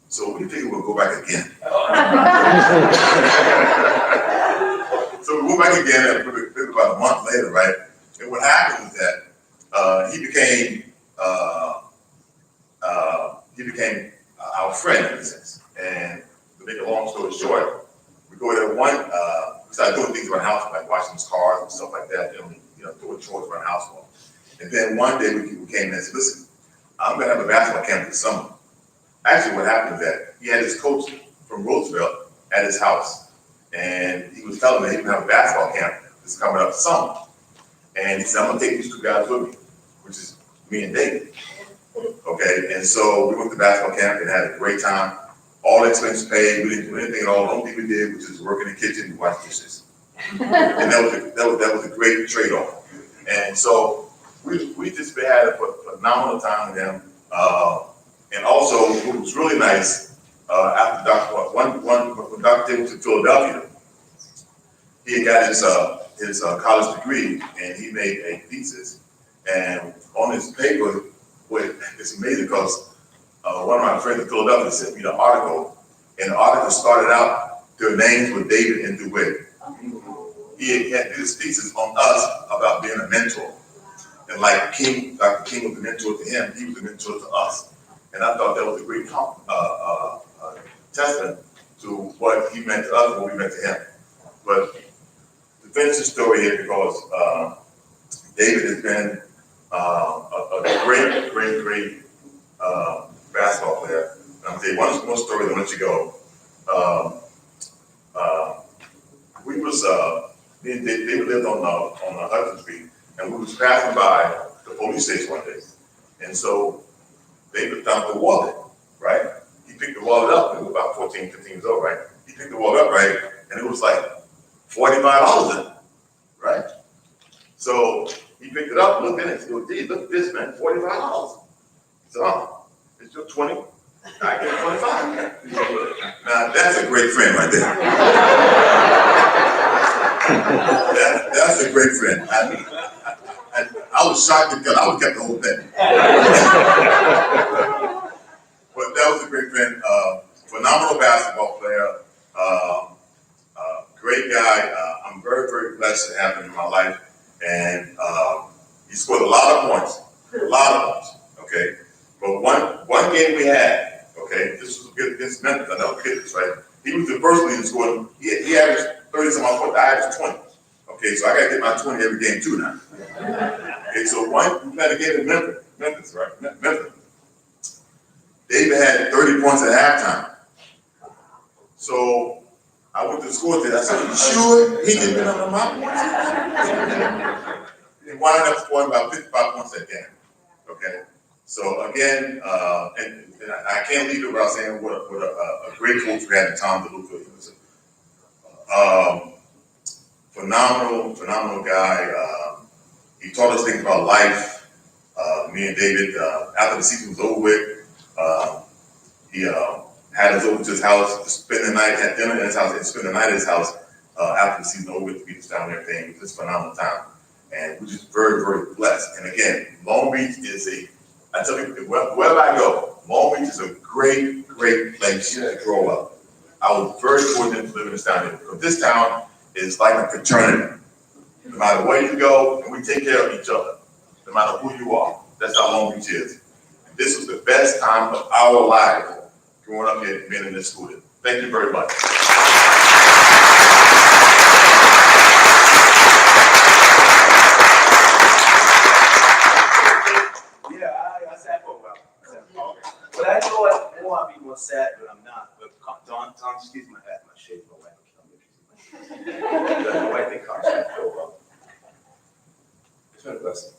S21: So we figured we'll go back again. So we went back again about a month later, right? And what happened was that he became our friend in a sense. And to make a long story short, we go there we started doing things around the house, like washing his cars and stuff like that, doing chores around the house. And then one day we came in and said, listen, I'm gonna have a basketball camp this summer. Actually, what happened is that he had his coach from Roosevelt at his house. And he was telling me he was gonna have a basketball camp that's coming up summer. And he said, I'm gonna take these two guys with me, which is me and David. Okay, and so we went to basketball camp and had a great time. All expenses paid, we didn't do anything at all. The only thing we did was just work in the kitchen and wash dishes. And that was a great trade-off. And so we just had a phenomenal time with them. And also, what was really nice, after when Dr. J was in Philadelphia, he had got his college degree, and he made a thesis. And on his paper, it's amazing because one of my friends in Philadelphia sent me the article, and the article started out, their names were David and DeWitt. He had his thesis on us about being a mentor. And like Dr. King was a mentor to him, he was a mentor to us. And I thought that was a great testament to what he meant to us and what we meant to him. But to finish the story here, because David has been a great basketball player. And I'll tell you one more story, then I'll let you go. Me and David lived on Hudson Street, and we was passing by the police station one day. And so David found the wallet, right? He picked the wallet up, he was about 14, 15 years old, right? He picked the wallet up, right? And it was like $45 in it, right? So he picked it up, looked in it, and said, oh, gee, look at this, man, $45. He said, it's your 20, I get 25. Now, that's a great friend right there. That's a great friend. I was shocked because I would have kept the whole thing. But that was a great friend. Phenomenal basketball player. Great guy. I'm very, very blessed to have him in my life. And he scored a lot of points. Okay? But one game we had, okay, this was against Memphis. I never forget this, right? He was the first leader scoring. He averaged 30-some points. I averaged 20. Okay, so I got to get my 20 every game too now. Okay, so we had a game in Memphis, right? Memphis. David had 30 points at halftime. So I went to the score there. I said, you sure he didn't get under my points? He wound up scoring about 55 points that game. Okay, so again, and I can't leave it without saying what a great coach we had in Tom DeLuca. phenomenal guy. He taught us things about life. Me and David, after the season was over with, he had us over to his house to spend the night, had dinner at his house, and spend the night at his house after the season over with, to meet his family and everything. It was just a phenomenal time. And we're just very blessed. And again, Long Beach is I tell you, wherever I go, Long Beach is a great place to grow up. I was very fortunate to live in this town here, because this town is like a fraternity. No matter where you go, and we take care of each other, no matter who you are. That's how Long Beach is. And this was the best time of our lives growing up here and being in this school. Thank you very much.
S2: Yeah, I sat for a while. But I know I want to be more sad, but I'm not. But Don, excuse my hat, my shade, my wife. The white thing comes to show up. It's been a blessing.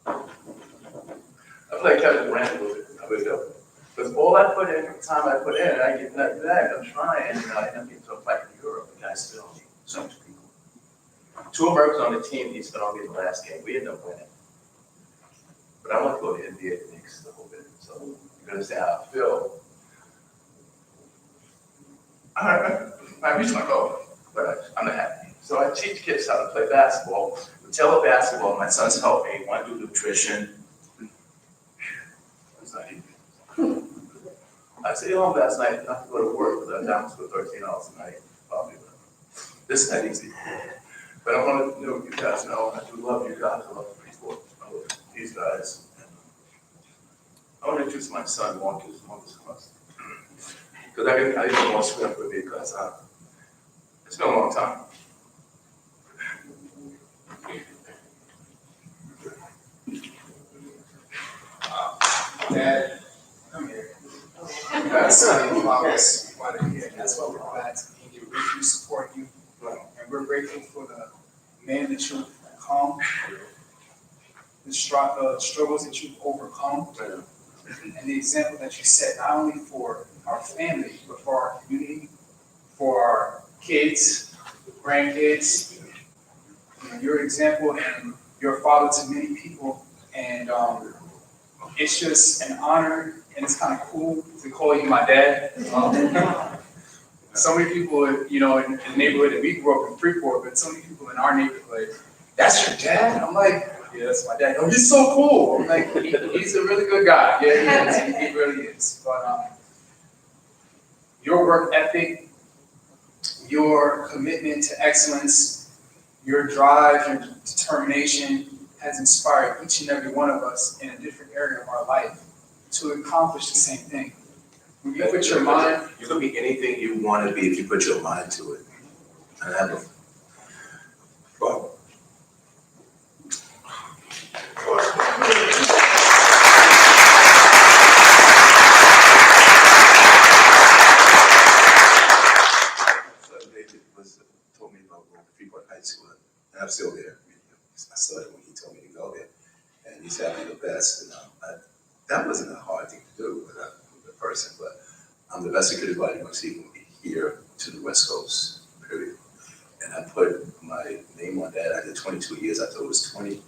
S2: I play Kevin Durant a little bit. I really do. Because all I put in, the time I put in, I get nothing back. I'm trying, and I end up getting to a fight in Europe. The guy still on me. So much people. 2 Americans on the team, he still on me in the last game. We ended up winning. But I want to go to NBA next a whole bit. So you understand how I feel. I reached my goal, but I'm not happy. So I teach kids how to play basketball. We tell basketball, my sons help me, want to do nutrition. It's not easy. I stayed home last night, not to go to work, because I'm down to $13 a night. Probably. This is not easy. But I want to know you guys know, I do love you guys. I love the people. I love these guys. I want to introduce my son, Marcus Cluster. Because I didn't want to screw up with me because it's been a long time.
S12: Dad, come here. That's why they're here. That's why we're glad to be here. We support you, and we're grateful for the man that you've become, the struggles that you've overcome, and the example that you set not only for our family, but for our community, for our kids, grandkids. You're an example and you're a father to many people, and it's just an honor, and it's kind of cool to call you my dad. So many people, in the neighborhood that we grew up in Freeport, but so many people in our neighborhood, that's your dad? I'm like, yeah, that's my dad. Oh, he's so cool. I'm like, he's a really good guy. Yeah, he really is. But your work ethic, your commitment to excellence, your drive, your determination has inspired each and every one of us in a different area of our life to accomplish the same thing. When you put your mind,
S2: You can be anything you want to be if you put your mind to it. And I have a well, so David told me about going to Freeport High School, and I'm still there. I started when he told me to go there, and he's having the best. That wasn't a hard thing to do with a person, but I'm the best security body you want to see from here to the West Coast, period. And I put my name on that. I did 22 years. I thought it was 20.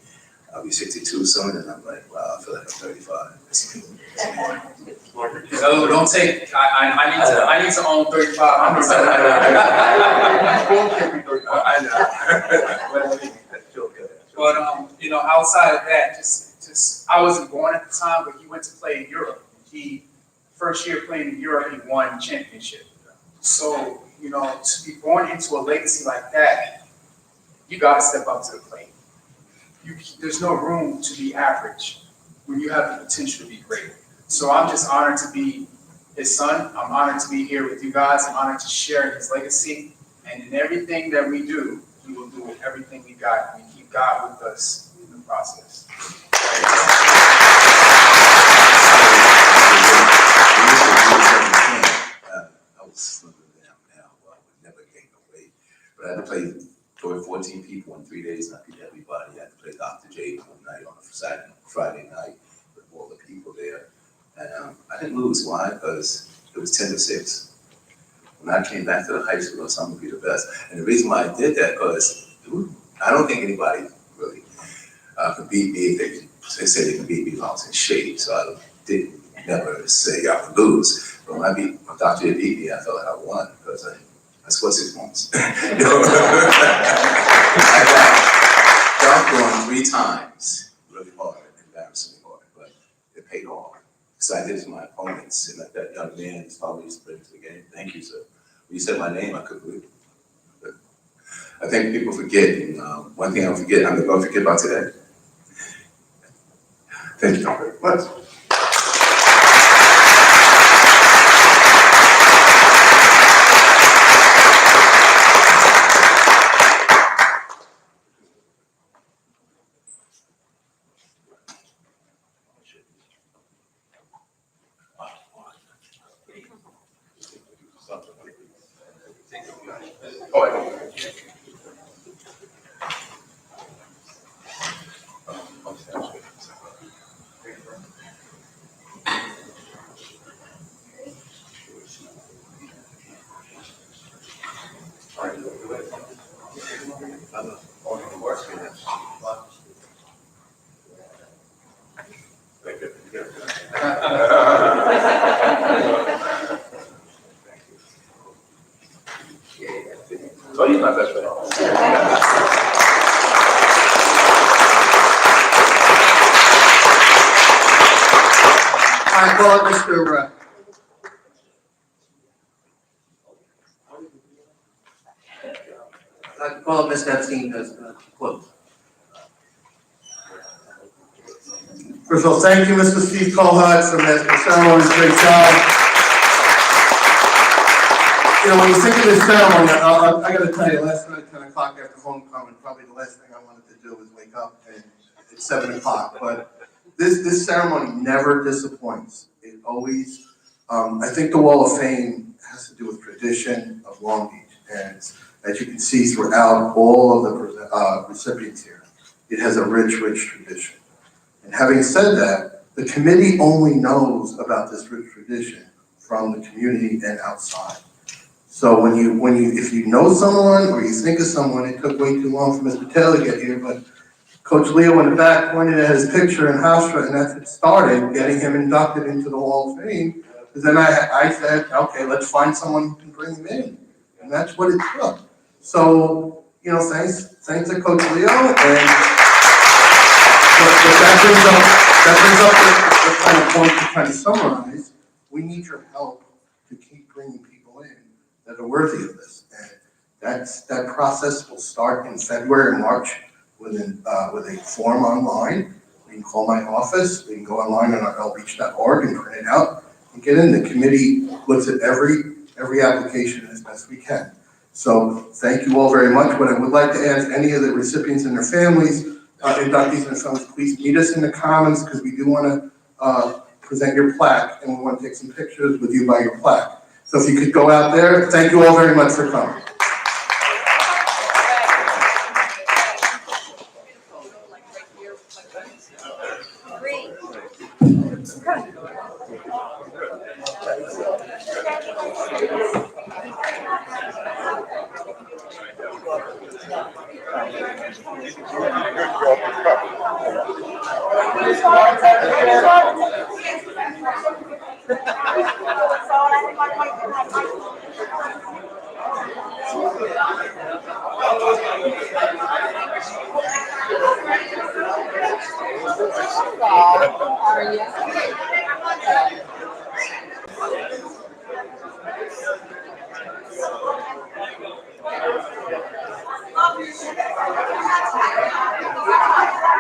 S2: I'll be 62 soon, and I'm like, wow, I feel like I'm 35.
S12: no, don't take. I need to own 35.
S2: I know.
S12: But outside of that, just I wasn't born at the time, but he went to play in Europe. First year playing in Europe, he won championship. So, to be born into a legacy like that, you gotta step up to the plate. There's no room to be average when you have the potential to be great. So I'm just honored to be his son. I'm honored to be here with you guys. I'm honored to share his legacy. And in everything that we do, we will do everything we got. We keep God with us in the process.
S2: I was slimming down now. I would never gain no weight. But I had to play for 14 people in 3 days, and I beat everybody. I had to play Dr. J one night on a Friday night with all the people there. And I didn't lose. Why? Because it was 10-6. when I came back to the high school, so I'm gonna be the best. And the reason why I did that, because I don't think anybody really could beat me. They said they could beat me if I was in shape, so I didn't never say I would lose. But when Dr. beat me, I felt like I won because I scored 6 points. I got dunked on 3 times, really hard, embarrassingly hard, but it paid off. So I did it to my opponents, and that young man is probably bring to the game. Thank you, sir. When you said my name, I couldn't believe it. But I think people forget, and one thing I'm going to forget about today. Thank you very much. So he's my best friend.
S1: I call Mr. I call Ms. Epstein as close. First of all, thank you, Mr. Steve Colhart, for the ceremony. Great job. You know, when you think of this ceremony, I gotta tell you, last night at 10 o'clock after homecoming, probably the last thing I wanted to do was wake up and it's 7 o'clock. But this ceremony never disappoints. It always, I think the Wall of Fame has to do with tradition of Long Beach. And as you can see throughout all of the recipients here, it has a rich, rich tradition. And having said that, the committee only knows about this rich tradition from the community and outside. So if you know someone or you think of someone, it took way too long for Mr. Taylor to get here, but Coach Leo in the back pointed at his picture in Hofstra, and that's what started getting him inducted into the Wall of Fame. Because then I said, okay, let's find someone who can bring him in, and that's what it took. So, you know, thanks to Coach Leo, and that brings up the kind of point to kind of summarize. We need your help to keep bringing people in that are worthy of this, and that process will start in February or March with a form online. You can call my office. You can go online on our lbeach.org and print it out and get in. The committee looks at every application as best we can. So thank you all very much. What I would like to ask any of the recipients and their families, inductees and their families, please meet us in the Commons because we do want to present your plaque and we want to take some pictures with you by your plaque. So if you could go out there, thank you all very much for coming.
S4: How are you?